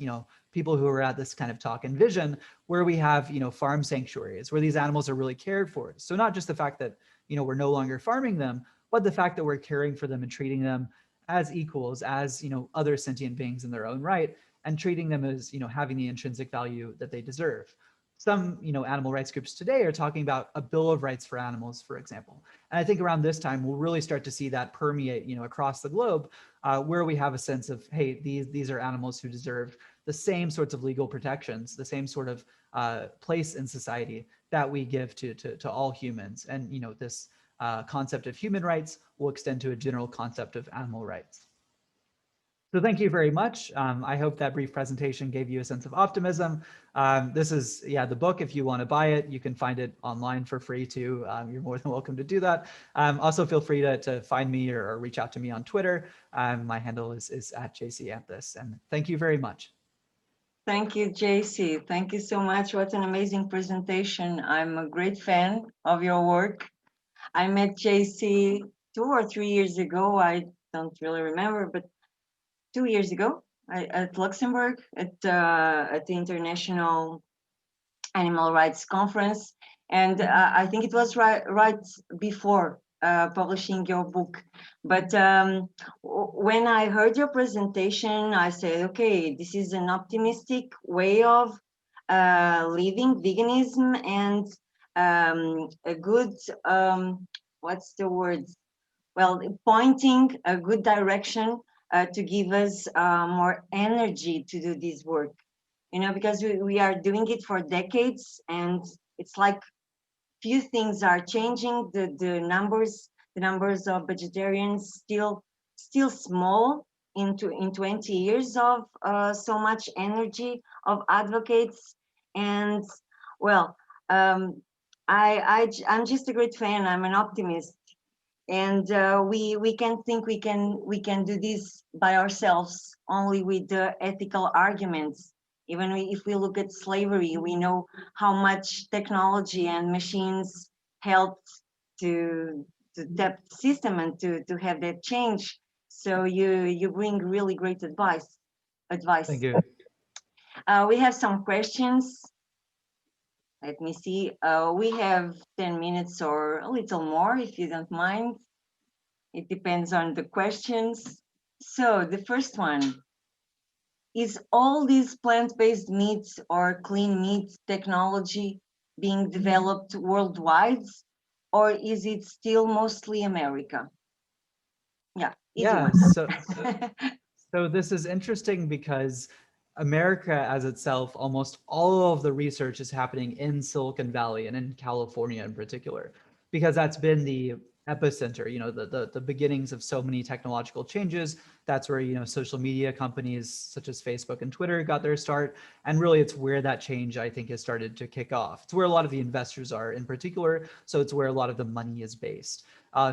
people who are at this kind of talk envision, where we have, farm sanctuaries, where these animals are really cared for. So not just the fact that, we're no longer farming them, but the fact that we're caring for them and treating them as equals, as, other sentient beings in their own right, and treating them as, having the intrinsic value that they deserve. Some, animal rights groups today are talking about a Bill of Rights for animals, for example. And I think around this time, we'll really start to see that permeate, across the globe, where we have a sense of, hey, these are animals who deserve the same sorts of legal protections, the same sort of place in society that we give to all humans. And, this concept of human rights will extend to a general concept of animal rights. So thank you very much. I hope that brief presentation gave you a sense of optimism. This is, the book. If you want to buy it, you can find it online for free too. You're more than welcome to do that. Also feel free to find me or reach out to me on Twitter. My handle is @JacyAnthus. And thank you very much. Thank you, Jacy. Thank you so much. What an amazing presentation. I'm a great fan of your work. I met Jacy 2 or 3 years ago. I don't really remember, but 2 years ago at Luxembourg at the International Animal Rights Conference. And I think it was right before publishing your book. But when I heard your presentation, I said, okay, this is an optimistic way of living veganism and a good, what's the word? Well, pointing a good direction to give us more energy to do this work. Because we are doing it for decades, and it's like few things are changing. The numbers of vegetarians still small in 20 years of so much energy of advocates. And well, I'm just a great fan. I'm an optimist, and we can think we can do this by ourselves only with the ethical arguments. Even if we look at slavery, we know how much technology and machines helped to that system and to have that change. So you bring really great advice. Thank you. We have some questions. Let me see. We have 10 minutes or a little more, if you don't mind. It depends on the questions. So the first one, is all these plant-based meats or clean meat technology being developed worldwide, or is it still mostly America? Yeah, easy Yeah, one. so this is interesting because America as itself, almost all of the research is happening in Silicon Valley and in California in particular, because that's been the epicenter, the beginnings of so many technological changes. That's where, social media companies such as Facebook and Twitter got their start. And really it's where that change, I think, has started to kick off. It's where a lot of the investors are in particular. So it's where a lot of the money is based.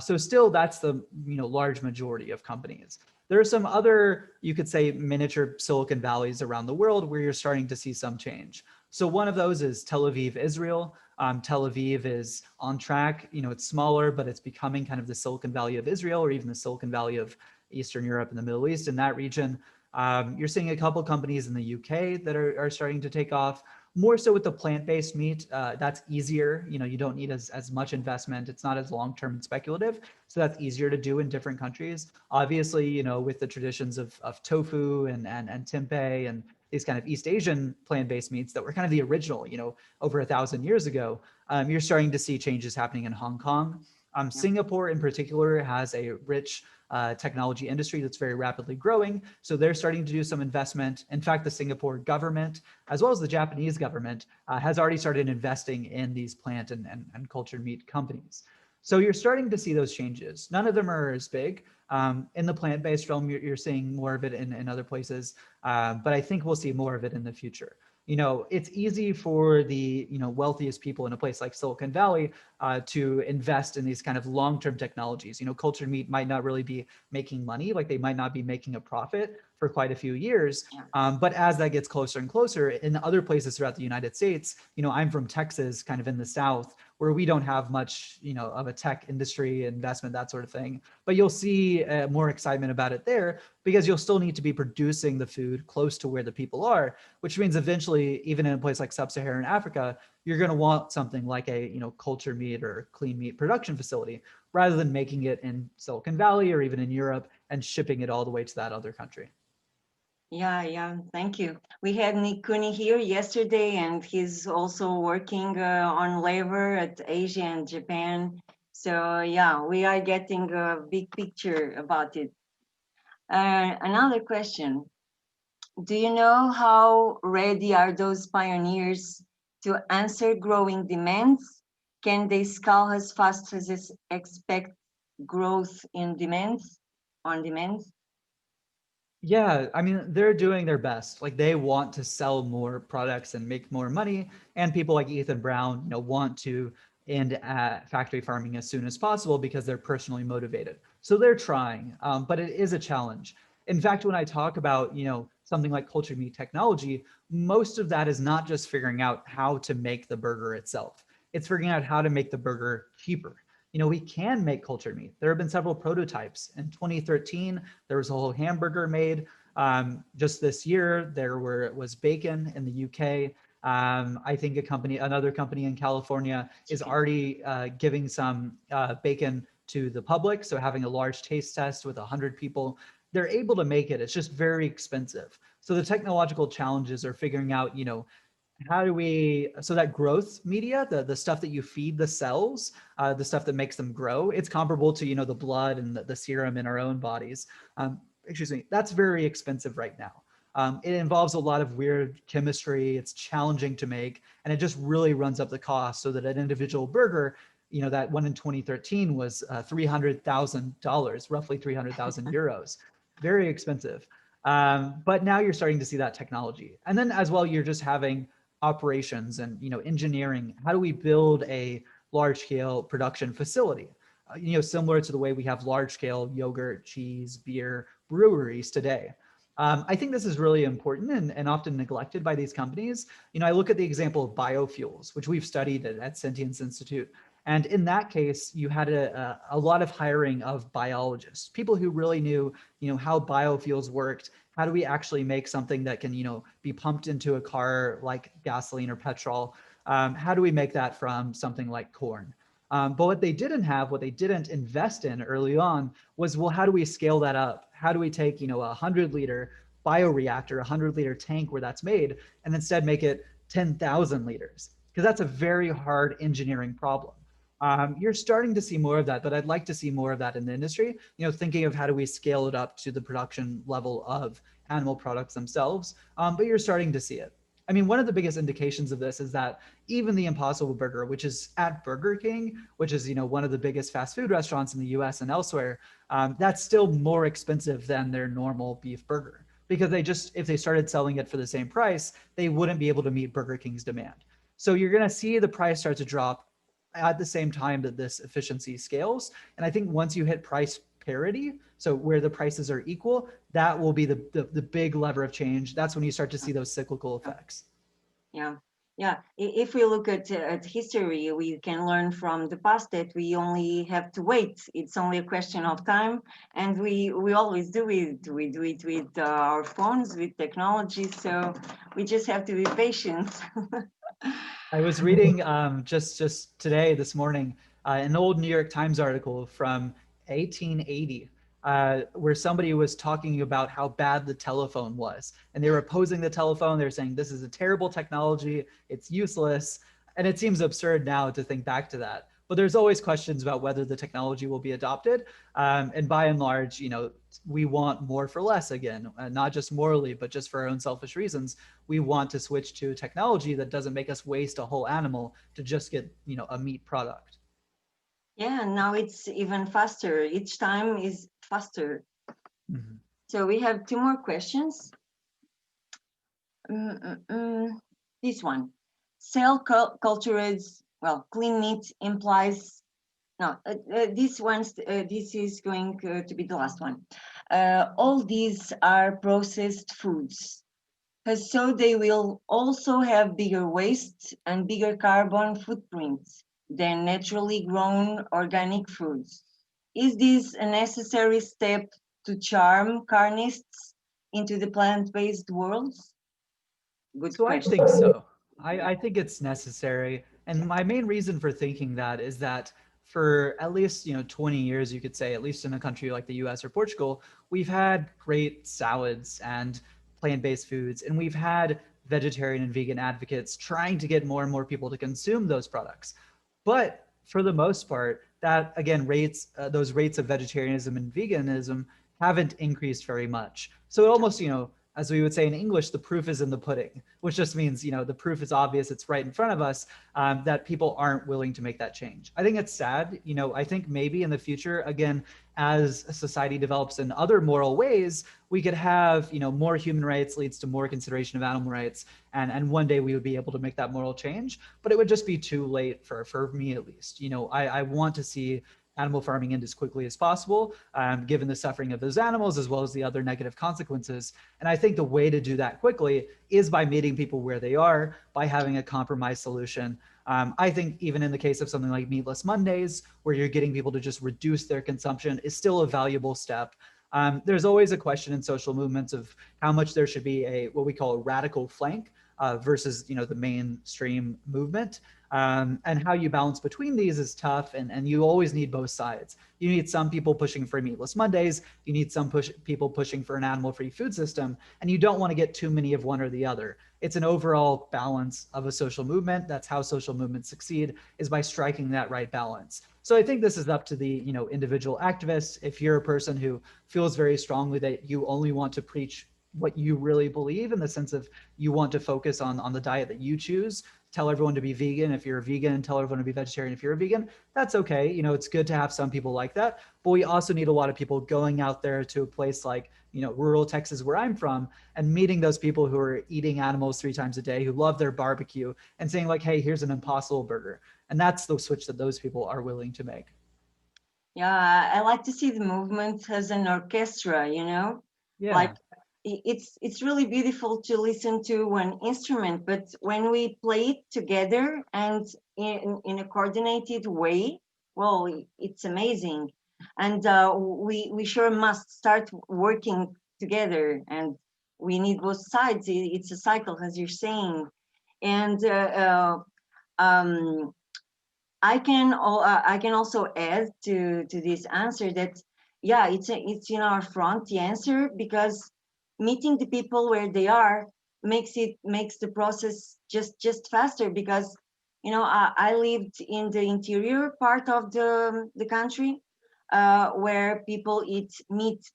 So still that's the, large majority of companies. There are some other, you could say, miniature Silicon Valleys around the world where you're starting to see some change. So one of those is Tel Aviv, Israel. Tel Aviv is on track. It's smaller, but it's becoming kind of the Silicon Valley of Israel, or even the Silicon Valley of Eastern Europe and the Middle East in that region. You're seeing a couple companies in the UK that are starting to take off. More so with the plant-based meat, that's easier. You don't need as much investment. It's not as long-term and speculative. So that's easier to do in different countries. Obviously, with the traditions of tofu and tempeh and these kind of East Asian plant-based meats that were kind of the original, over 1,000 years ago, you're starting to see changes happening in Hong Kong. Singapore in particular has a rich technology industry that's very rapidly growing. So they're starting to do some investment. In fact, the Singapore government, as well as the Japanese government, has already started investing in these plant and cultured meat companies. So you're starting to see those changes. None of them are as big. In the plant-based realm, you're seeing more of it in other places, but I think we'll see more of it in the future. It's easy for the wealthiest people in a place like Silicon Valley to invest in these kind of long-term technologies. Cultured meat might not really be making money, like they might not be making a profit for quite a few years. But as that gets closer and closer in other places throughout the United States, I'm from Texas, kind of in the South, where we don't have much, of a tech industry investment, that sort of thing. But you'll see more excitement about it there because you'll still need to be producing the food close to where the people are, which means eventually, even in a place like sub-Saharan Africa, you're going to want something like a, cultured meat or clean meat production facility rather than making it in Silicon Valley or even in Europe and shipping it all the way to that other country. Yeah, thank you. We had Nick Cooney here yesterday, and he's also working on labor at Asia and Japan. So yeah, we are getting a big picture about it. Another question. Do you know how ready are those pioneers to answer growing demands? Can they scale as fast as they expect growth in demands, on demands? Yeah, I mean, they're doing their best. Like they want to sell more products and make more money. And people like Ethan Brown, want to end factory farming as soon as possible because they're personally motivated. So they're trying, but it is a challenge. In fact, when I talk about, something like cultured meat technology, most of that is not just figuring out how to make the burger itself. It's figuring out how to make the burger cheaper. We can make cultured meat. There have been several prototypes. In 2013, there was a whole hamburger made. Just this year, there was bacon in the UK. I think another company in California is already giving some bacon to the public. So having a large taste test with 100 people, they're able to make it. It's just very expensive. So the technological challenges are figuring out, how do we, so that growth media, the stuff that you feed the cells, the stuff that makes them grow, it's comparable to, the blood and the serum in our own bodies. That's very expensive right now. It involves a lot of weird chemistry. It's challenging to make, and it just really runs up the cost so that an individual burger, that one in 2013 was $300,000, roughly 300,000 euros, very expensive. But now you're starting to see that technology. And then as well, you're just having operations and engineering. How do we build a large-scale production facility? Similar to the way we have large-scale yogurt, cheese, beer breweries today. I think this is really important and often neglected by these companies. I look at the example of biofuels, which we've studied at Sentience Institute. And in that case, you had a lot of hiring of biologists, people who really knew, how biofuels worked. How do we actually make something that can, be pumped into a car like gasoline or petrol? How do we make that from something like corn? But what they didn't invest in early on was, well, how do we scale that up? How do we take, a 100-liter bioreactor, a 100-liter tank where that's made, and instead make it 10,000 liters? because that's a very hard engineering problem. You're starting to see more of that, but I'd like to see more of that in the industry, thinking of how do we scale it up to the production level of animal products themselves, but you're starting to see it. I mean, one of the biggest indications of this is that even the Impossible Burger, which is at Burger King, which is one of the biggest fast food restaurants in the US and elsewhere, that's still more expensive than their normal beef burger, because if they started selling it for the same price, they wouldn't be able to meet Burger King's demand. So you're going to see the price start to drop at the same time that this efficiency scales. And I think once you hit price parity, so where the prices are equal, that will be the big lever of change. That's when you start to see those cyclical effects. Yeah. Yeah, if we look at history, we can learn from the past that we only have to wait. It's only a question of time, and we always do it. We do it with our phones, with technology. So we just have to be patient. I was reading just today, this morning, an old New York Times article from 1880. Where somebody was talking about how bad the telephone was. And they were opposing the telephone. They're saying, this is a terrible technology. It's useless. And it seems absurd now to think back to that. But there's always questions about whether the technology will be adopted. And by and large, we want more for less again, not just morally, but just for our own selfish reasons. We want to switch to technology that doesn't make us waste a whole animal to just get, a meat product. Yeah, now it's even faster. Each time is faster. Mm-hmm. So we have 2 more questions. This one. Cell culture is, well, clean meat implies, no, this is going to be the last one. All these are processed foods. So they will also have bigger waste and bigger carbon footprints than naturally grown organic foods. Is this a necessary step to charm carnists into the plant-based worlds? Good So question. I think so. I think it's necessary. And my main reason for thinking that is that for at least 20 years, you could say, at least in a country like the US or Portugal, we've had great salads and plant-based foods, and we've had vegetarian and vegan advocates trying to get more and more people to consume those products. But for the most part, that again those rates of vegetarianism and veganism haven't increased very much. So it almost, as we would say in English, the proof is in the pudding, which just means, the proof is obvious, it's right in front of us, that people aren't willing to make that change. I think it's sad. I think maybe in the future, again, as society develops in other moral ways, we could have, more human rights leads to more consideration of animal rights. And one day we would be able to make that moral change, but it would just be too late for me at least. I want to see animal farming end as quickly as possible, given the suffering of those animals, as well as the other negative consequences. And I think the way to do that quickly is by meeting people where they are, by having a compromise solution. I think even in the case of something like Meatless Mondays, where you're getting people to just reduce their consumption, is still a valuable step. There's always a question in social movements of how much there should be what we call a radical flank versus the mainstream movement. And how you balance between these is tough, and you always need both sides. You need some people pushing for Meatless Mondays, you need some people pushing for an animal-free food system, and you don't want to get too many of one or the other. It's an overall balance of a social movement. That's how social movements succeed, is by striking that right balance. So I think this is up to the individual activists. If you're a person who feels very strongly that you only want to preach what you really believe, in the sense of you want to focus on the diet that you choose, tell everyone to be vegan if you're a vegan, tell everyone to be vegetarian if you're a vegan, that's okay. It's good to have some people like that, but we also need a lot of people going out there to a place like rural Texas, where I'm from, and meeting those people who are eating animals 3 times a day, who love their barbecue, and saying like, hey, here's an Impossible Burger. And that's the switch that those people are willing to make. Yeah, I like to see the movement as an orchestra, Yeah. Like it's really beautiful to listen to an instrument, but when we play it together and in a coordinated way, well, it's amazing. And we sure must start working together, and we need both sides. It's a cycle, as you're saying. And I can also add to this answer that, yeah, it's in our front, the answer, because meeting the people where they are makes the process just faster, because I lived in the interior part of the country, where people eat meat.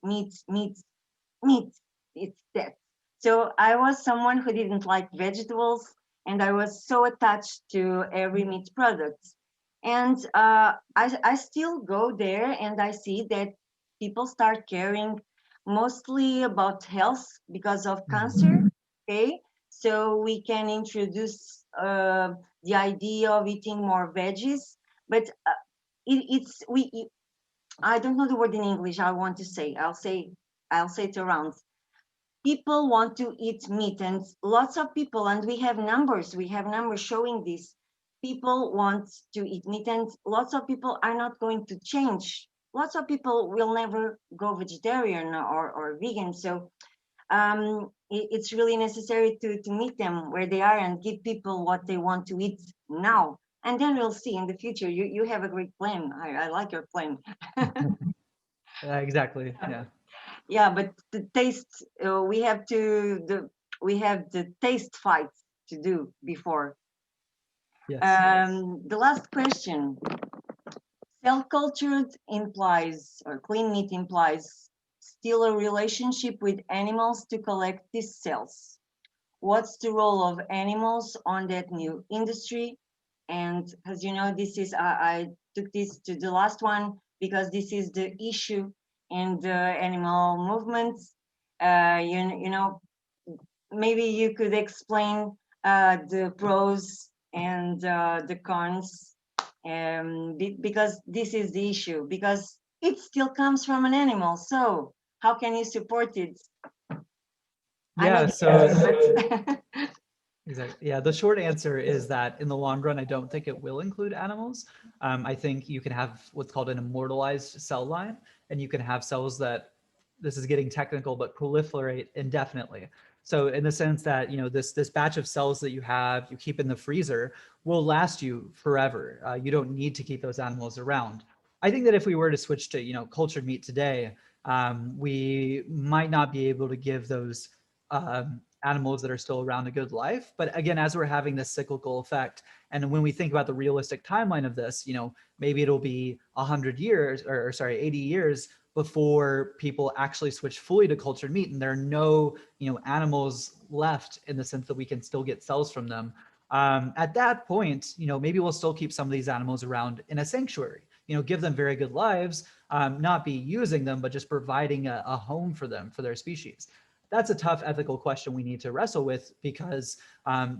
It's that. So I was someone who didn't like vegetables, and I was so attached to every meat product. And I still go there, and I see that people start caring mostly about health because of cancer. Okay, so we can introduce the idea of eating more veggies, but it's we. I don't know the word in English. I want to say. I'll say it around. People want to eat meat, and lots of people, and we have numbers showing this. People want to eat meat, and lots of people are not going to change. Lots of people will never go vegetarian or vegan. So it's really necessary to meet them where they are and give people what they want to eat now, and then we'll see in the future. You have a great plan. I like your plan. Exactly. Yeah. Yeah, but the taste, we have the taste fight to do before. Yes. The last question: cell cultured implies, or clean meat implies, still a relationship with animals to collect these cells. What's the role of animals on that new industry? And as you know, this is I took this to the last one because this is the issue in the animal movements. Maybe you could explain the pros and the cons, because this is the issue, because it still comes from an animal. So how can you support it? I know Yeah. the So answer, but exactly. Yeah. The short answer is that in the long run, I don't think it will include animals. I think you can have what's called an immortalized cell line, and you can have cells that, this is getting technical, but proliferate indefinitely. So in the sense that, this batch of cells that you keep in the freezer will last you forever. You don't need to keep those animals around. I think that if we were to switch to, cultured meat today, we might not be able to give those animals that are still around a good life. But again, as we're having this cyclical effect, and when we think about the realistic timeline of this, maybe it'll be 100 years, or sorry, 80 years before people actually switch fully to cultured meat, and there are no, animals left in the sense that we can still get cells from them. At that point, maybe we'll still keep some of these animals around in a sanctuary, give them very good lives, not be using them, but just providing a home for them, for their species. That's a tough ethical question we need to wrestle with, because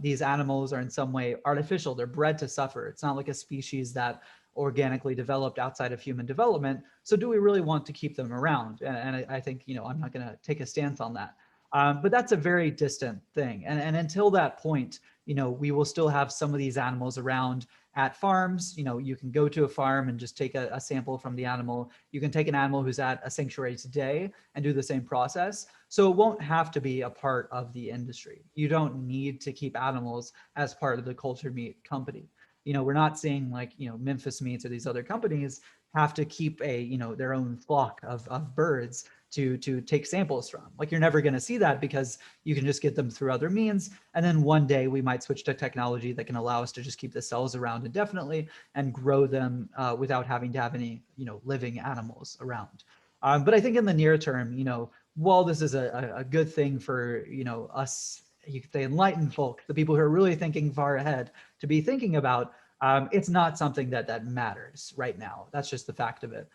these animals are in some way artificial. They're bred to suffer. It's not like a species that organically developed outside of human development. So do we really want to keep them around? And I think, I'm not going to take a stance on that. But that's a very distant thing. And until that point, we will still have some of these animals around at farms. You can go to a farm and just take a sample from the animal. You can take an animal who's at a sanctuary today and do the same process. So it won't have to be a part of the industry. You don't need to keep animals as part of the cultured meat company. We're not seeing like, Memphis Meats or these other companies have to keep their own flock of birds to take samples from. Like, you're never going to see that, because you can just get them through other means. And then one day we might switch to technology that can allow us to just keep the cells around indefinitely and grow them without having to have any, living animals around. But I think in the near term, while this is a good thing for, us, you could say enlightened folk, the people who are really thinking far ahead, to be thinking about, it's not something that matters right now. That's just the fact of it.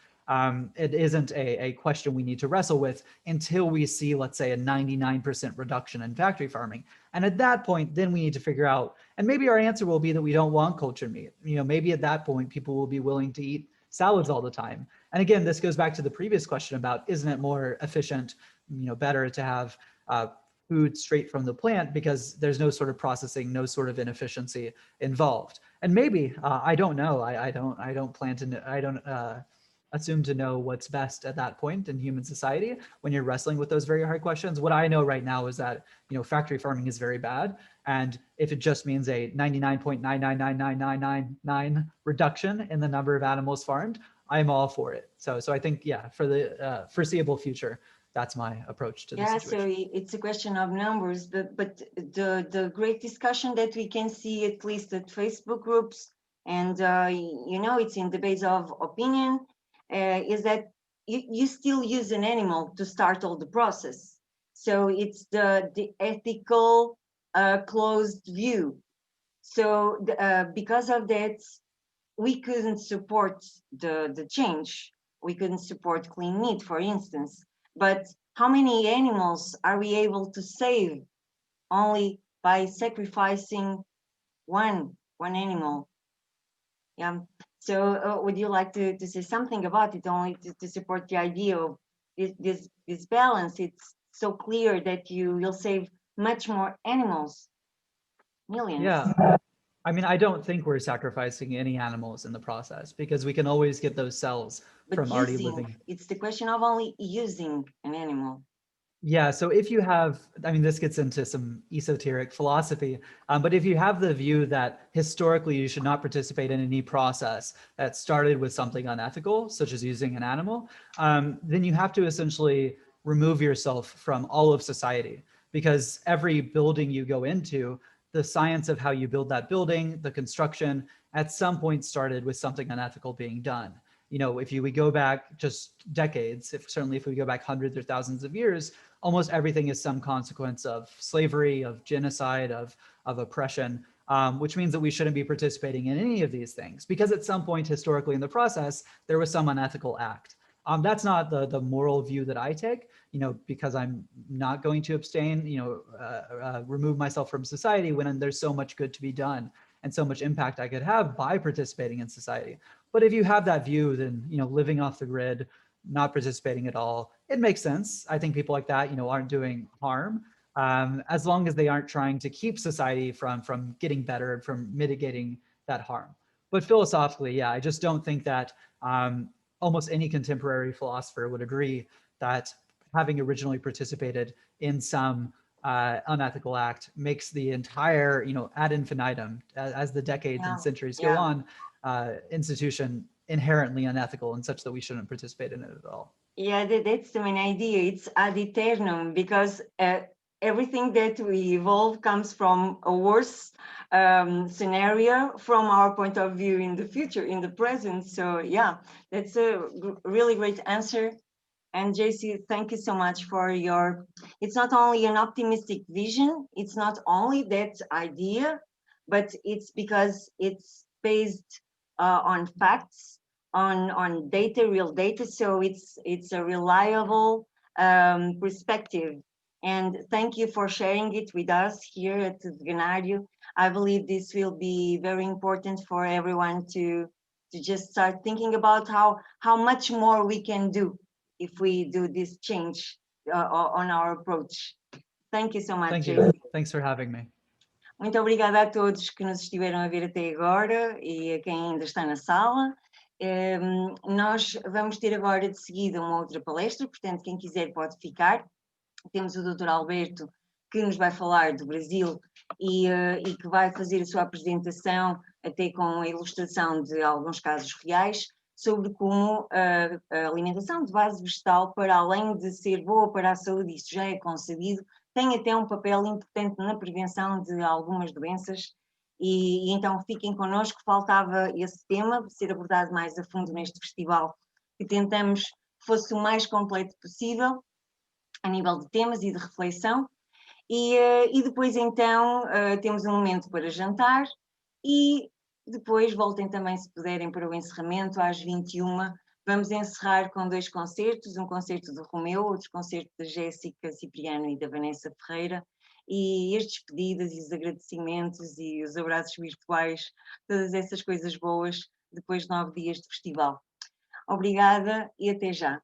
It isn't a question we need to wrestle with until we see, let's say, a 99% reduction in factory farming. And at that point, then we need to figure out, and maybe our answer will be that we don't want cultured meat. Maybe at that point, people will be willing to eat salads all the time. And again, this goes back to the previous question about, isn't it more efficient, better to have food straight from the plant, because there's no sort of processing, no sort of inefficiency involved. And maybe, I don't know, I don't plan to, I don't assume to know what's best at that point in human society when you're wrestling with those very hard questions. What I know right now is that, factory farming is very bad. And if it just means a 99.9999999 reduction in the number of animals farmed, I'm all for it. So I think, yeah, for the foreseeable future, that's my approach to the Yeah, situation. so it's a question of numbers, but the great discussion that we can see, at least at Facebook groups, and you know, it's in the base of opinion, is that you still use an animal to start all the process. So it's the ethical closed view. So because of that, we couldn't support the change. We couldn't support clean meat, for instance. But how many animals are we able to save only by sacrificing one animal? Yeah. So would you like to say something about it, only to support the idea of this balance? It's so clear that you will save much more animals, millions. Yeah. I mean, I don't think we're sacrificing any animals in the process, because we can always get those cells But from already living. It's the question of only using an animal. Yeah, so if you have, I mean, this gets into some esoteric philosophy, but if you have the view that historically you should not participate in any process that started with something unethical, such as using an animal, then you have to essentially remove yourself from all of society, because every building you go into, the science of how you build that building, the construction, at some point started with something unethical being done. You know, if we go back just decades, certainly if we go back hundreds or thousands of years, almost everything is some consequence of slavery, of genocide, of oppression, which means that we shouldn't be participating in any of these things, because at some point historically in the process, there was some unethical act. That's not the moral view that I take, you know, because I'm not going to abstain, you know, remove myself from society when there's so much good to be done and so much impact I could have by participating in society. But if you have that view, then, you know, living off the grid, not participating at all, it makes sense. I think people like that, you know, aren't doing harm, as long as they aren't trying to keep society from getting better and from mitigating that harm. But philosophically, yeah, I just don't think that almost any contemporary philosopher would agree that having originally participated in some unethical act makes the entire, you know, ad infinitum, as the decades and centuries go on, institution inherently unethical and such that we shouldn't participate in it at all. Yeah, that's the main idea. It's ad eternum, because everything that we evolve comes from a worse scenario from our point of view in the future, in the present. So yeah, that's a really great answer. And Jacy, thank you so much for your, it's not only an optimistic vision, it's not only that idea, but it's because it's based on facts, on data, real data. So it's a reliable perspective. And thank you for sharing it with us here at the Ganario. I believe this will be very important for everyone to just start thinking about how much more we can do if we do this change on our approach. Thank you so much, Thank you. Jacy. Thanks for having me. Muito obrigada a todos que nos estiveram a ver até agora e a quem ainda está na sala. Nós vamos ter agora de seguida uma outra palestra, portanto, quem quiser pode ficar. Temos o Dr. Alberto, que nos vai falar do Brasil e que vai fazer a sua apresentação, até com a ilustração de alguns casos reais, sobre como a alimentação de base vegetal, para além de ser boa para a saúde, isto já é concebido, tem até um papel importante na prevenção de algumas doenças. E então fiquem connosco, faltava esse tema ser abordado mais a fundo neste festival, que tentamos que fosse o mais completo possível, a nível de temas e de reflexão. E depois então temos um momento para jantar e depois voltem também, se puderem, para o encerramento às 21h. Vamos encerrar com 2 concertos, um concerto do Romeu, outro concerto da Jéssica Cipriano e da Vanessa Ferreira, e as despedidas e os agradecimentos e os abraços virtuais, todas essas coisas boas, depois de 9 dias de festival. Obrigada e até já.